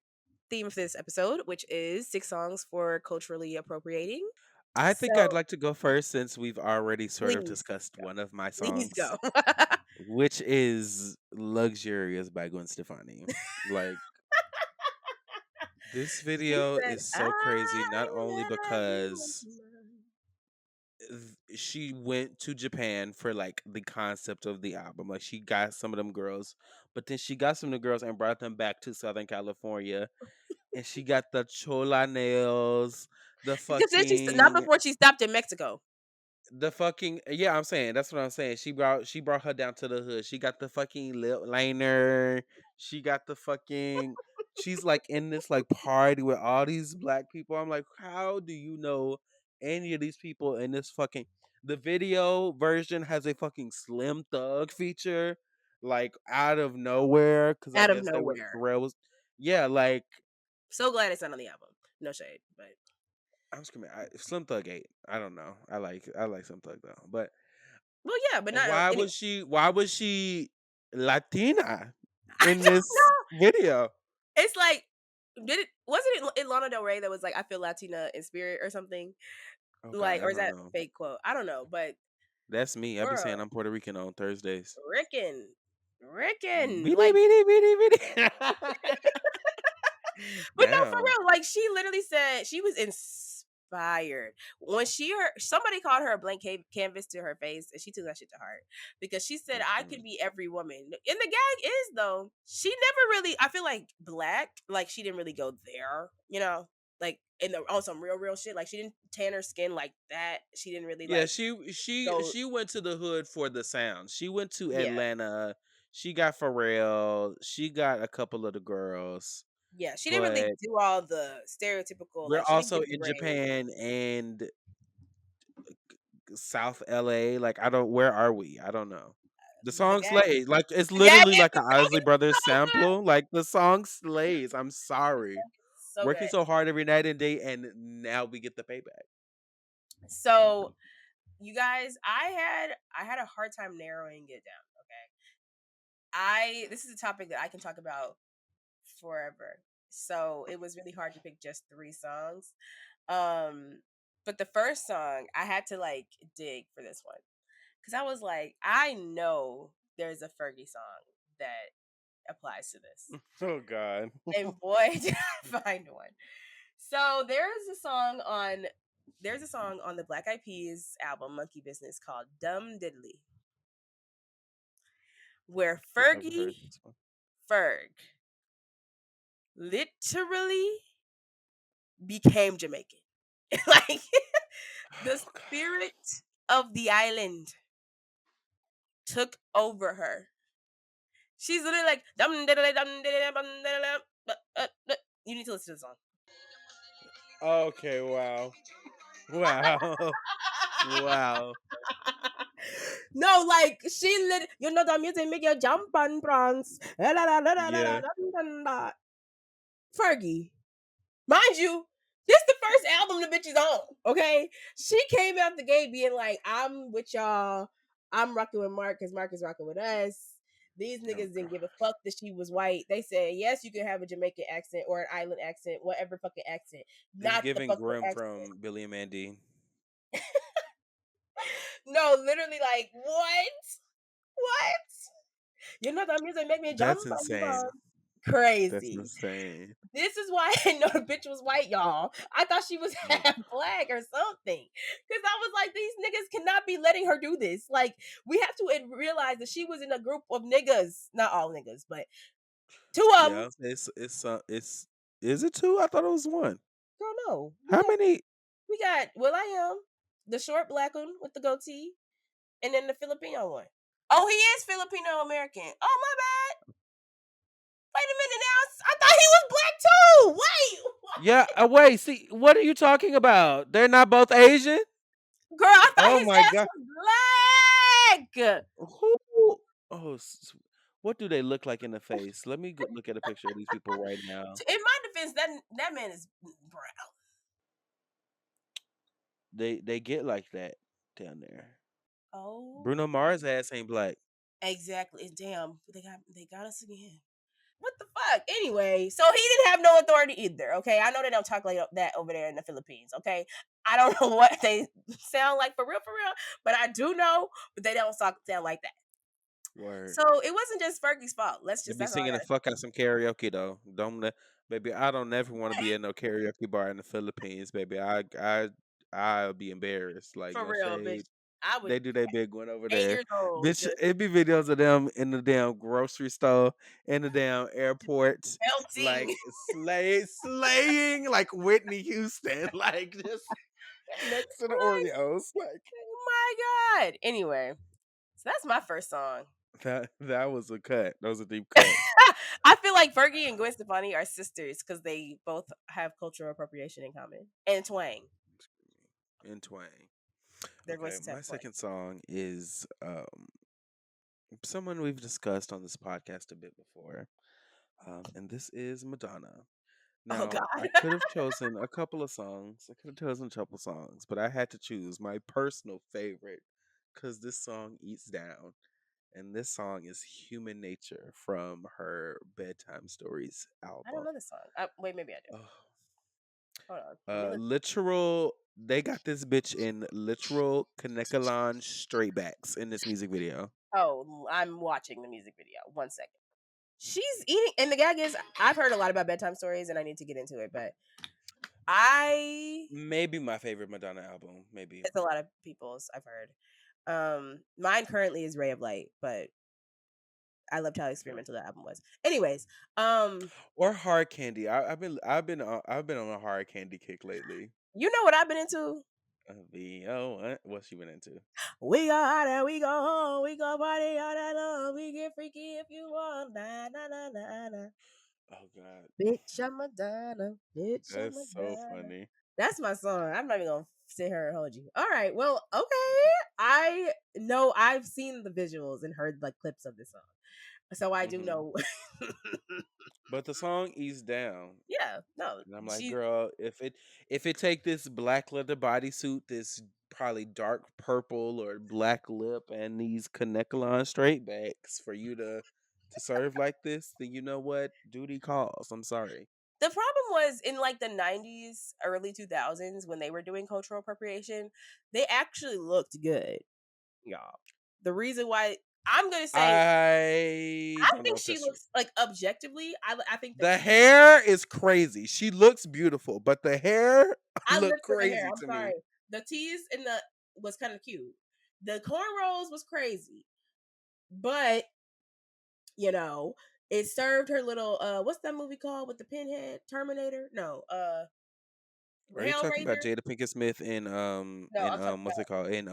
theme of this episode, which is 6 songs for culturally appropriating. I think I'd So like to go first since we've already sort of please discussed go, one of my please songs, go. which is Luxurious by Gwen Stefani. Like this She video said, is so crazy, "I not only love you." because she went to Japan for like the concept of the album. Like she got some of them girls, but then she got some of the girls and brought them back to Southern California. And she got the chola nails, the Because then not fucking before she stopped in Mexico. yeah, I'm saying that's what I'm saying. She brought her down to the hood. She got the fucking lip liner. She got the fucking she's like in this like party with all these black people. I'm like, how do you know any of these people in this fucking the video version has a fucking Slim Thug feature like out of nowhere because I Out of guess they were nowhere. Pharrell was yeah, like So glad it's not on the album. No shade, but I'm screaming. Slim Thug 8. I don't know. I like Slim Thug though. But well, yeah, but not why anyway. was she Latina I in don't this know. video? It's like, wasn't it Lana Del Rey that was like, "I feel Latina in spirit" or something? Oh God, Like, I or is don't that know. fake quote? I don't know, but That's me. I be saying girl, I'm Puerto Rican on Thursdays. Ricken, Bitty like, bitty bitty bitty. but no, for Damn. real, like she literally said she was inspired when somebody called her a blank canvas to her face, and she took that shit to heart because she said, I'm "I could screaming. be every woman." And the gag is though, she never really. I feel like black, like she didn't really go there, like on some real shit. Like she didn't tan her skin like that. She didn't really Yeah, like she go. she went to the hood for the sound. She went to Yeah, Atlanta. She got Pharrell. She got a couple of the girls. yeah. She didn't really But do all the stereotypical. we're Like she didn't also give the in brain. Japan and South LA. Like I don't where are we? I don't know. The The song gag. slays. Like it's The gag literally is like an Isley Brothers sample. Like the song slays. I'm sorry. so Working good. so hard every night and day and now we get the payback. So you guys, I had a hard time narrowing it down. Okay, this is a topic that I can talk about forever. So it was really hard to pick just 3 songs. Um, but the first song I had to like dig for this one because I was like, I know there's a Fergie song that applies to this, Oh God. and boy, did I find one. So there's a song on the Black Eyed Peas album Monkey Business called Dumb Diddly, where Think I've heard Fergie this one. Ferg literally became Jamaican. Like the Oh God. spirit of the island took over her. She's literally like dum diddly dum diddly dum diddly you need to listen to the song. Okay, wow. Wow. Wow. No, like she lit. You know the music make you jump and prance. Yeah. Fergie, mind you, this the first album the bitch is on. Okay, she came out the gate being like, "I'm with y'all. I'm rocking with Mark because Mark is rocking with us." These Oh niggas didn't God. give a fuck that she was white. They said, yes, you can have a Jamaican accent or an island accent, whatever fucking accent. It's Not the giving fucking Grim accent. from Billy and Mandy. No, literally, like, what? What? You know that music make me jump That's and insane. run. That's Crazy. insane. This is why I didn't know the bitch was white, y'all. I thought she was Oh half black or something. Because I was like, these niggas cannot be letting her do this. Like, we have to realize that she was in a group of niggas. Not all niggas, but two of them. yeah. It's is it two? I thought it was one. Girl, no. How many? We got Will I Am, the short black one with the goatee, and then the Filipino one. Oh, he is Filipino American. Oh, my bad. Wait a minute now. I thought he was black too. Wait. Yeah. Wait. See, what are you talking about? They're not both Asian. Girl, I thought Oh his my ass God. was black. Who? Oh, what do they look like in the face? Let me look at a picture of these people right now. In my defense, that man is brown. They get like that down there. Oh, Bruno Mars ass ain't black. exactly. Damn, they got us again. What the fuck? Anyway, so he didn't have no authority either. Okay, I know they don't talk like that over there in the Philippines. Okay, I don't know what they sound like for real, but I do know, but they don't sound like that. Word. So it wasn't just Fergie's fault. They be That's all I singing the got. fuck out some karaoke though. Baby, I don't ever want to be in no karaoke bar in the Philippines, baby. I'll be embarrassed. Like For no real, bitch. shade. I was They do their big one over 8 there. years old, Bitch, just it be videos of them in the damn grocery store, in the damn airport, like melting. slaying like Whitney Houston, like just next to the Like, Oreos. Like oh my god. Anyway, so that's my first song. that was a cut. That was a deep cut. I feel like Fergie and Gwen Stefani are sisters because they both have cultural appropriation in common and twang. In twang. Their Okay, voices have my twang. second song is someone we've discussed on this podcast a bit before, and this is Madonna. Oh Now, God. I could have chosen a couple of songs. I could have chosen a couple songs, but I had to choose my personal favorite because this song eats down. And this song is Human Nature from her Bedtime Stories I don't album. know this song. Wait, maybe I do. Oh, Hold on. Let me look. they got this bitch in literal Kanekalon straightbacks in this music video. Oh, I'm watching the music video. 1 second. She's eating, and the gag is, I've heard a lot about bedtime stories, and I need to get into it, but I Maybe my favorite Madonna album. Maybe. it's a lot of people's I've heard. Mine currently is Ray of Light, but I loved how Okay. experimental that album was. Anyways, um, Or Hard Candy. I've been on a Hard Candy kick lately. you know what I've been into? What's she been into? We go out and we go home, we go party all night long, we get freaky if you want, na na na na na. Oh God, Bitch, I'm Madonna. Bitch, I'm that's so Madonna. funny. That's my song. I'm not even gonna sit here and hold you. All right. Well, okay. I know I've seen the visuals and heard like clips of this song. So I do Hmm. know. But the song eased down. Yeah, no. And I'm like, She girl, if it take this black leather bodysuit, this probably dark purple or black lip, and these Kanekalon straight backs for you to serve like this, then you know what? Duty calls. I'm sorry. the problem was in like the 90s, early 2000s when they were doing cultural appropriation, they actually looked good, y'all. The reason why I'm gonna say I I don't know think if she that's true. looks like objectively. I think the The teeth. hair is crazy. She looks beautiful, but the hair I look lived for the hair. crazy I'm to sorry. me. The tease in the was kind of cute. The cornrows was crazy, but you know, it served her little. What's that movie called with the pinhead? Terminator? No. Are you talking about Hellraiser? Jada Pinkett Smith No, I'm talking what's it about called in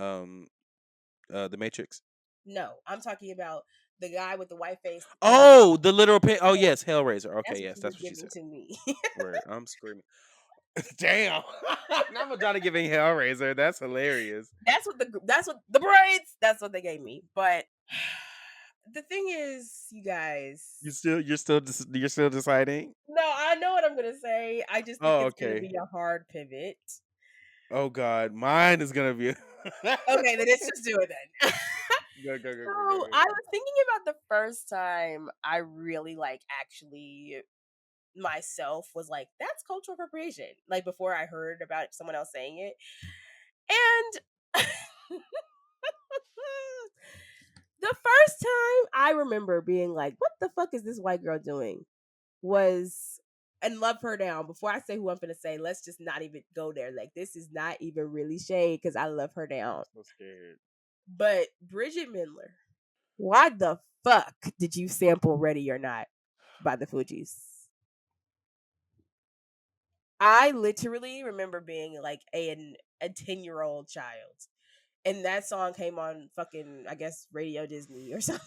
The Matrix? no. I'm talking about the guy with the white face. The lady. Oh, the literal pin. Oh yes, Hellraiser. That's Okay, what yes, you were that's what she giving said. to me. Word, I'm screaming. Damn, now I'm trying to giving Hellraiser. That's hilarious. That's what the braids. That's what they gave me. But the thing is, you guys. You're still deciding. No, I know what I'm gonna say. I just think Oh, it's gonna okay. be a hard pivot. Oh God, mine is gonna be. Okay, then let's just do it then. Go go go go go So go I go. was thinking about the first time I really like actually myself was like, that's cultural appropriation. Like before I heard about someone else saying it. And the first time I remember being like, what the fuck is this white girl doing? Was and love her down. Before I say who I'm gonna say, let's just not even go there. Like this is not even really shade because I love her down. So scared. But Bridget Mendler, why the fuck did you sample Ready or Not by the Fugees? I literally remember being like a 10-year-old child. And that song came on fucking, I guess, Radio Disney or something.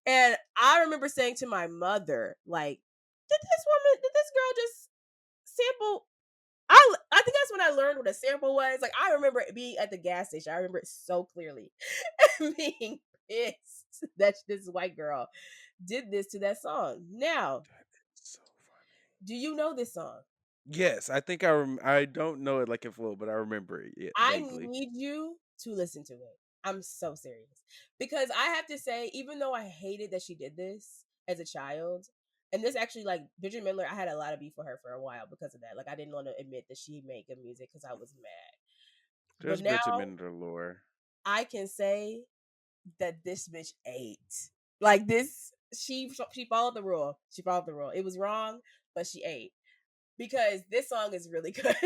And I remember saying to my mother, like, did this girl just sample? I think that's when I learned what a sample was. Like, I remember it being at the gas station. I remember it so clearly. Being pissed that this white girl did this to that song. Now, So funny. do you know this song? Yes, I think I don't know it like in full, but I remember it I vaguely. need you to listen to it. I'm so serious. Because I have to say, even though I hated that she did this as a child, and this actually, like, Bridget Mendler, I had a lot of beef for her for a while because of that. Like, I didn't want to admit that she made good music because I was mad. But There's now Bridget Mendler lore. I can say that this bitch ate. Like, this, she followed the rule. She followed the rule. It was wrong, but she ate. Because this song is really good.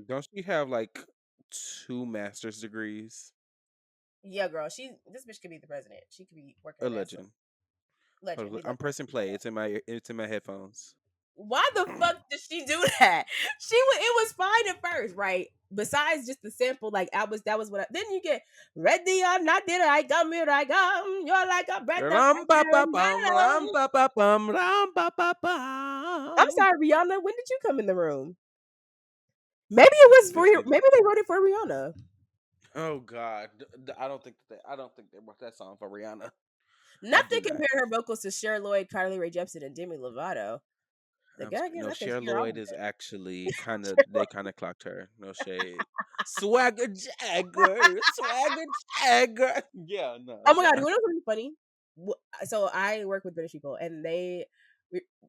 Don't she have like two master's degrees? Yeah, girl. This bitch could be the president. She could be working A at NASA. legend. Legend. We love I'm her. pressing play. It's in my headphones. Why the fuck did she do that? It was fine at first, right? Besides just the sample, like that was what. Then you get ready or not, did I come? Here I come. You're like a breath of Ram fresh pa pa air in my pam ram lungs. pa pa pam ram pa pa I'm pam. sorry, Rihanna. When did you come in the room? Maybe it was for This you. nigga. Maybe they wrote it for Rihanna. Oh God, I don't think they wrote that song for Rihanna. I Not do to not. compare her vocals to Cher Lloyd, Carly Rae Jepsen, and Demi Lovato. The guy, I guess No, I could Cher hear all Lloyd of is it. actually they kind of clocked her. No shade. Swagger Jagger, Swagger Jagger. Yeah, no, Oh my god, you yeah. wanna know something funny? So I work with British people, and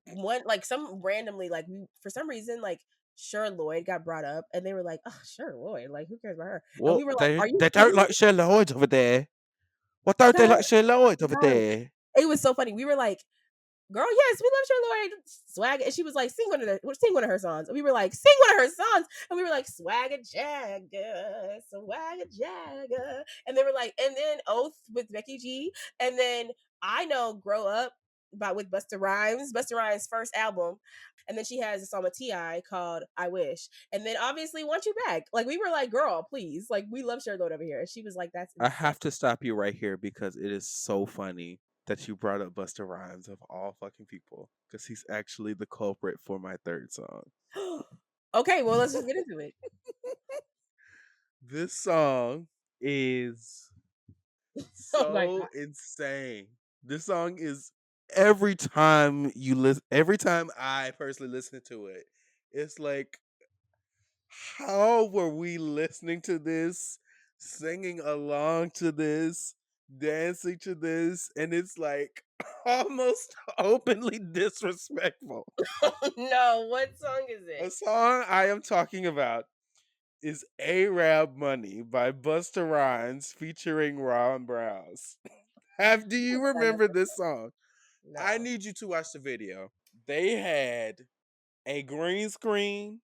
one like some randomly like for some reason like Sher Lloyd got brought up, and they were like, "Oh, Sher Lloyd, like who cares about her?" And Well, we were like, "Are you they don't kidding like me?" Cher Lloyd over there. What don't they Cause like Cher Lloyd over no, there? it was so funny. We were like, girl, yes, we love Charlotte Swag. And she was like, sing one of her songs. And we were like, sing one of her songs. And we were like, Swagger Jagger, Swagger Jagger. And they were like, and then Oath with Becky G. And then I Know Grow Up with Busta Rhymes, Busta Rhymes' first album. And then she has a song with T.I. called I Wish. And then obviously Want You Back. Like we were like, girl, please. Like we love Charlotte over here. And she was like, that's I insane. have to stop you right here because it is so funny that you brought up Busta Rhymes of all fucking people because he's actually the culprit for my third song. Okay, well, let's just get into it. This song is Oh my so insane. This song is every time you listen, every time I personally listen to it, it's like, how were we listening to this, singing along to this, dancing to this, and it's like almost openly disrespectful. God. No, what song is A it? song I am talking about is Arab Money by Busta Rhymes featuring Ron Browns. Do you remember this song? I No. need you to watch the video. They had a green screen,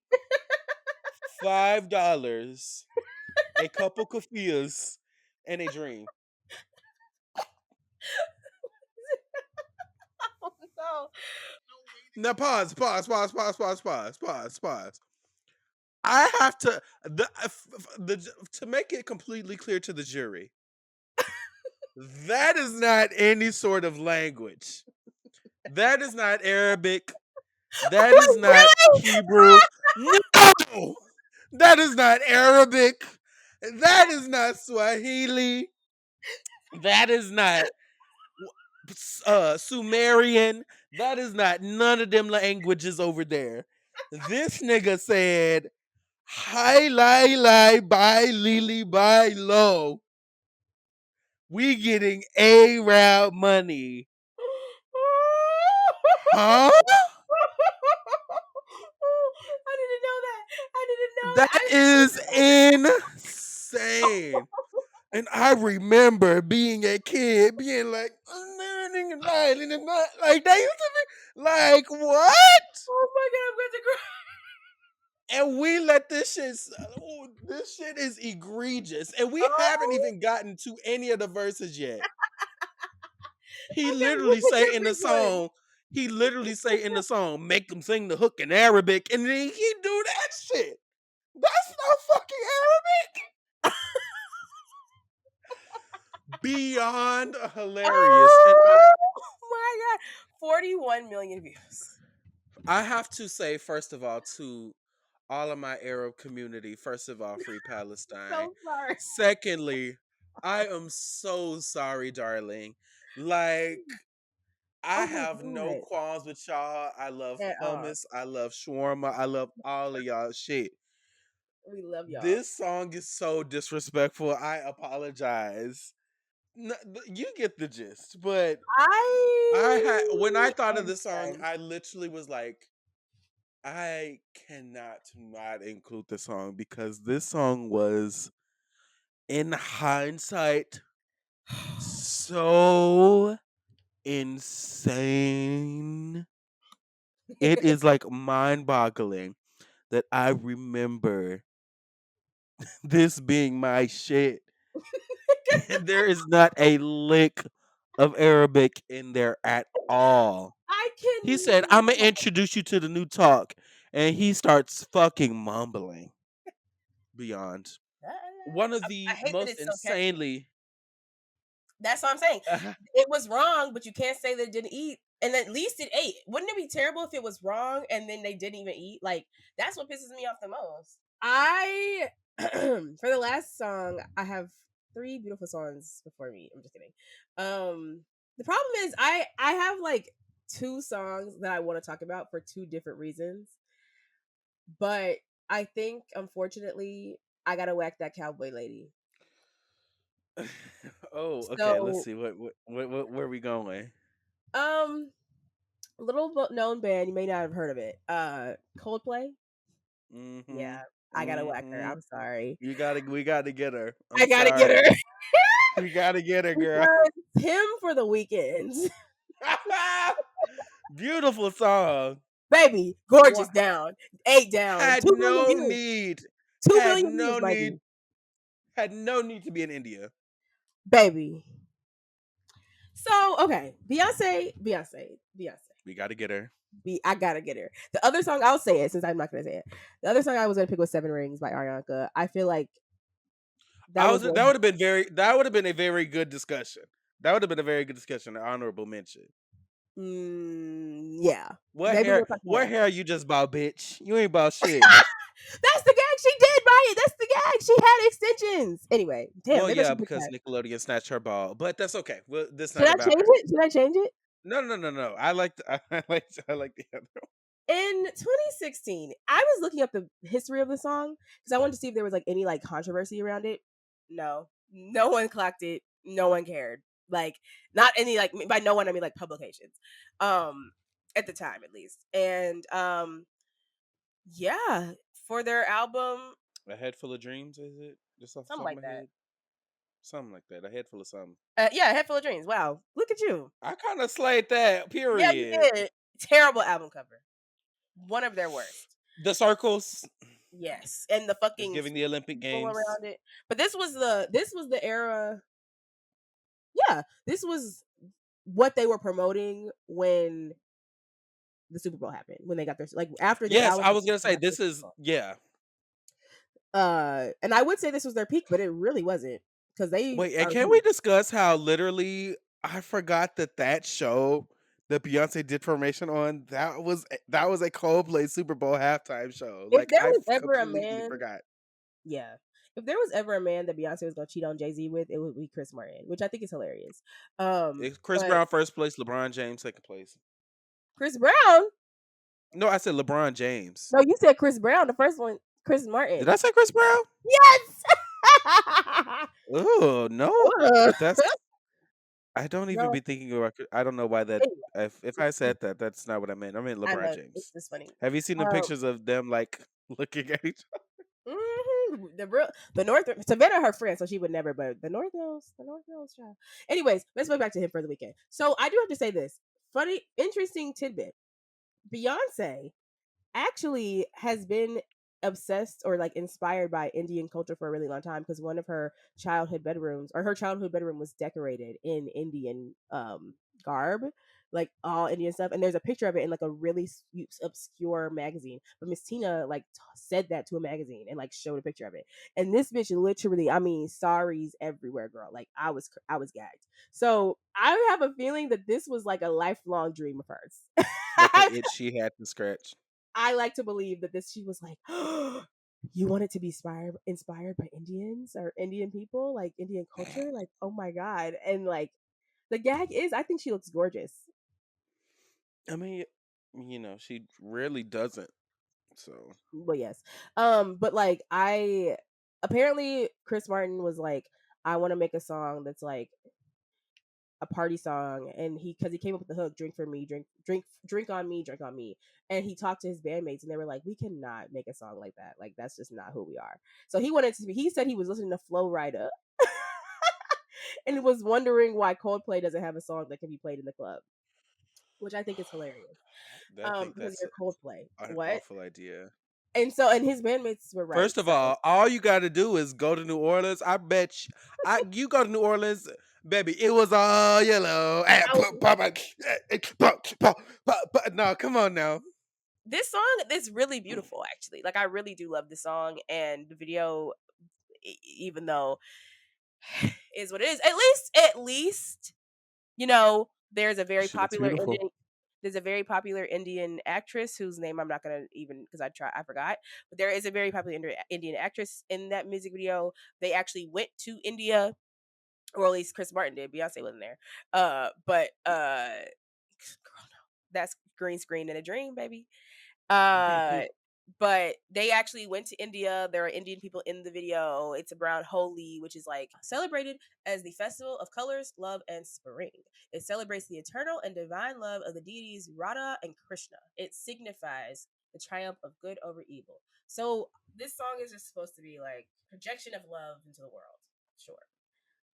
$5, a couple kafiyas, and a dream. Oh, no. Now pause. I have to to make it completely clear to the jury. That is not any sort of language. That is not Arabic. That is Wait, not really? Hebrew. No! That is not Arabic. That is not Swahili. That is not Sumerian. That is not none of them languages over there. This nigga said, "Hi lai lai bye lily bye low. We getting A-Rap money." Huh? I didn't know that. I didn't know that. That is insane. And I remember being a kid, being like, learning and writing and not like they used to be like, what? Oh my god, I'm going to cry. And we let this shit. Oh, this shit is egregious, and we haven't Oh, even gotten to any of the verses yet. He okay, literally what's a say in the different one? song. He literally say in the song, make them sing the hook in Arabic, and then he do that shit. That's not fucking Arabic. Beyond hilarious, and Oh my god, 41 million views. I have to say, first of all, to all of my Arab community, first of all, free Palestine. So sorry. Secondly, I am so sorry, darling. Like, I Oh my have no god, qualms with y'all. I love at all. hummus. I love shawarma. I love all of y'all shit. We love y'all. This song is so disrespectful. I apologize. You get the gist, but when I I thought of am this song, done. I literally was like, I cannot not include the song because this song was, in hindsight, so insane. It is like mind boggling that I remember this being my shit. And there is not a lick of Arabic in there at all. I He said, I'm going to cannot. introduce you to the new talk. And he starts fucking mumbling beyond. One of I the hate that most it's so catchy. insanely. That's what I'm saying. It was wrong, but you can't say they didn't eat. And at least it ate. Wouldn't it be terrible if it was wrong and then they didn't even eat? Like, that's what pisses me off the most. I for the last song, I have three beautiful songs before me. I'm just kidding. The problem is I have like two songs that I want to talk about for two different reasons. But I think unfortunately I gotta whack that cowboy lady. Oh, okay. Let's So see. Where are we going? um little known band, you may not have heard of it. Coldplay. Yeah, Mm-hmm. I gotta whack her. Mm-hmm. I'm sorry. We gotta get her. I I'm gotta get her sorry. We gotta get her, girl. because him for the weekends, Beautiful song. baby, What gorgeous down, 8 down, had 2 million no views, need, two had million no views, need, baby, had no need to be in India. baby. So okay, Beyonce. We gotta get her. I gotta get her. The other song I'll say it since I'm not gonna say it. The other song I was gonna pick was Seven Rings by Ariana. I feel like that was That one. would have been very. That would have been a very good discussion. That would have been a very good discussion. An honorable mention. Yeah, maybe we'll talk about What it hair after. you just bought, bitch? You ain't bought shit. That's the gag. She did buy it. That's the gag. She had extensions. Anyway, damn, Well, maybe I yeah, should pick because that. Nickelodeon snatched her ball, but that's okay. Well, this Should not I about change her. it? Should I change it? No. I like the other. In 2016, I was looking up the history of the song because I wanted to see if there was like any like controversy around it. No, no one clocked it. No one cared. Like not any like by no one I mean like publications. Um, at the time at least, and yeah, for their album. A Head Full of Dreams, is it? Just off the Something top of like my that. head? Something like that. A Head Full of Something. Yeah, Head Full of Dreams. Wow, look at you. I kind of slayed that, Yeah, you period. did. Terrible album cover. One of their worst. The circles Yes, and the is fucking giving the Olympic people Games. around it. But this was the era. Yeah, this was what they were promoting when the Super Bowl happened. When they got their like after this Yes, album, I they was gonna say got their this Super is Bowl. yeah. And I would say this was their peak, but it really wasn't because they Wait, and are can we huge. discuss how literally I forgot that show that Beyonce did Formation on that was a Coldplay Super Bowl halftime show. If Like there I was ever a completely man, forgot. yeah, if there was ever a man that Beyonce was gonna cheat on Jay-Z with, it would be Chris Martin, which I think is hilarious. It's Chris But Brown first place, LeBron James second place. Chris Brown, No, I said LeBron James. no, you said Chris Brown. The first one, Chris Did Martin. I say Chris Brown? Yes. Oh no, Ugh. that's I don't even No, be thinking about. I don't know why that. anyway, If I said that, that's not what I meant. I meant I LeBron know it's James. just funny. Have you seen the Um, pictures of them like looking at each other? the North Savannah her friend, so she would never. But the North Hills, child. Anyways, let's go back to him for the weekend. So I do have to say this funny, interesting tidbit. Beyonce actually has been obsessed or like inspired by Indian culture for a really long time because one of her childhood bedroom was decorated in Indian garb, like all Indian stuff. And there's a picture of it in like a really obscure magazine. But Miss Tina like said that to a magazine and like showed a picture of it. And this bitch literally, I mean, saris everywhere, girl. Like I was gagged. So I have a feeling that this was like a lifelong dream of hers. Like an itch she had to scratch. I like to believe that she was like, you wanted to be inspired by Indians or Indian people, like Indian culture, like oh my god, and like the gag is, I think she looks gorgeous. I mean, she really doesn't. So Well, yes, but like I apparently Chris Martin was like, I want to make a song that's like a party song, and because he came up with the hook, drink for me, drink on me, drink on me. And he talked to his bandmates and they were like, we cannot make a song like that, like that's just not who we are. So he said he was listening to Flow Rida and was wondering why Coldplay doesn't have a song that can be played in the club, which I think is hilarious. I think Because that's you're Coldplay, an what? awful idea. And his bandmates were right. First of So all you got to do is go to New Orleans. I bet you go to New Orleans, baby. It was all yellow. I No, come on now. this song is really beautiful, actually. Like I really do love this song, and the video, even though is what it is. At least, there's a very Shit, it's popular beautiful. Indian actress whose name I'm not gonna even because I forgot. But there is a very popular Indian actress in that music video. They actually went to India, or at least Chris Martin did. Beyonce wasn't there. But girl, no, that's green screen in a dream, baby. Uh, but they actually went to India. There are Indian people in the video. It's around Holi, which is like celebrated as the festival of colors, love, and spring. It celebrates the eternal and divine love of the deities Radha and Krishna. It signifies the triumph of good over evil. So this song is just supposed to be like projection of love into the world. Sure.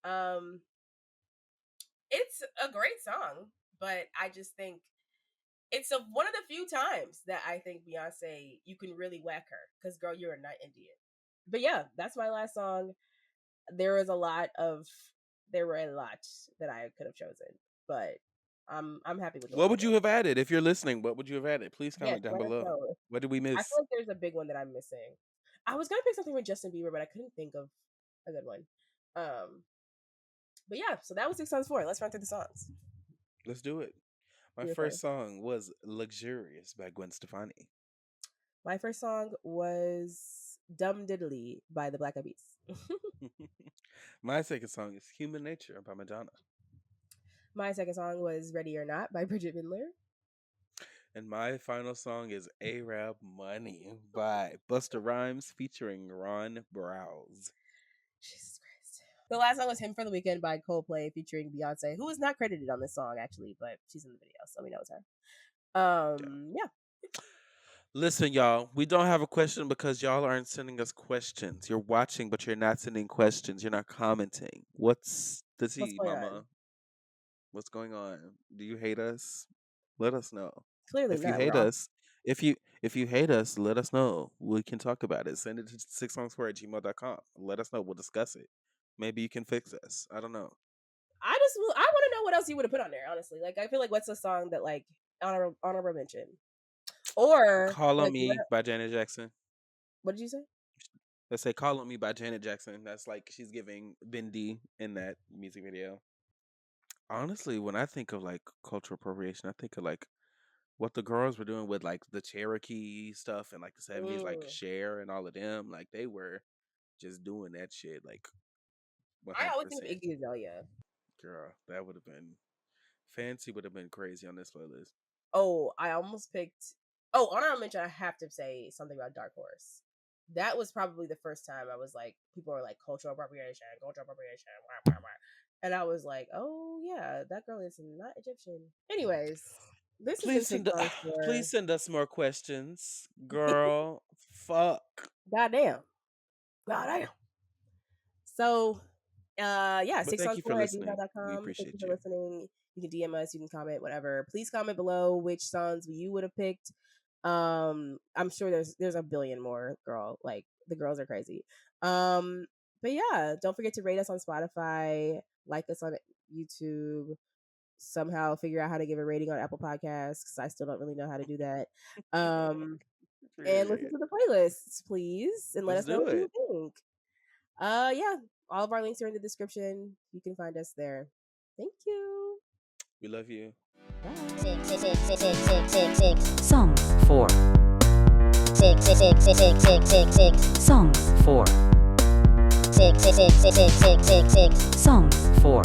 Um, it's a great song, but I just think it's one of the few times that I think Beyonce, you can really whack her because, girl, you're not Indian. But yeah, that's my last song. There was a lot that I could have chosen, but I'm happy with the one What I would did. you have added if you're listening? What would you have added? Please Yes, comment down let us below. know. What did we I miss? feel like there's a big one that I'm missing. I was gonna pick something with Justin Bieber, but I couldn't think of a good one. But yeah, so that was 6 songs 4. Let's run through the songs. Let's do it. My You're first first. song was "Luxurious" by Gwen Stefani. My first song was "Dumb Diddly" by the Black Eyed Peas. My second song is "Human Nature" by Madonna. My second song was "Ready or Not" by Bridget Mendler. And my final song is "Arab Money" by Busta Rhymes featuring Ron Browse. Jesus Christ. The last song was "Him for the Weekend" by Coldplay featuring Beyonce, who is not credited on this song actually, but she's in the video, so we know it's her. Yeah. Yeah. Listen, y'all, we don't have a question because y'all aren't sending us questions. You're watching, but you're not sending questions. You're not commenting. What's the What's tea, going on? mama? What's going on? Do you hate us? Let us know. Clearly If you not. hate We're all us, if you hate us, let us know. We can talk about it. Send it to 6songs4@gmail.com. Let us know. We'll discuss it. Maybe you can fix us. I don't know. I want to know what else you would have put on there. Honestly, like I feel like what's a song that like honorable mention or Call on like Me by Janet Jackson. what did you say? Let's say Call on Me by Janet Jackson. That's like she's giving Bindi in that music video. Honestly, when I think of like cultural appropriation, I think of like what the girls were doing with like the Cherokee stuff and like the 70s, like Mm. Cher and all of them. Like they were just doing that shit like I always think of 100%. Iggy Azalea. Girl, that would have been fancy, would have been crazy on this playlist. Oh, I almost picked. Oh, honorable mention. I have to say something about Dark Horse. That was probably the first time I was like, people were like cultural appropriation, wah, wah, wah. And I was like, oh yeah, that girl is not Egyptian. Anyways, this has been Please Six send Songs please for. send us more questions. Girl, fuck. Goddamn, goddamn. So, yeah, But six thank songs you for four at listening. We gmail.com. Thank you appreciate for you. listening. You can DM us, you can comment, whatever. Please comment below which songs you would have picked. I'm sure there's a billion more, girl. Like the girls are crazy. Um, but yeah, don't forget to rate us on Spotify, like us on YouTube, somehow figure out how to give a rating on Apple Podcasts because I still don't really know how to do that. Um, and listen Period. to the playlists, please, and let Let's us know do what you it. think. Yeah, all of our links are in the description. You can find us there. Thank you. We love you. Bye. Songs for Songs for Songs for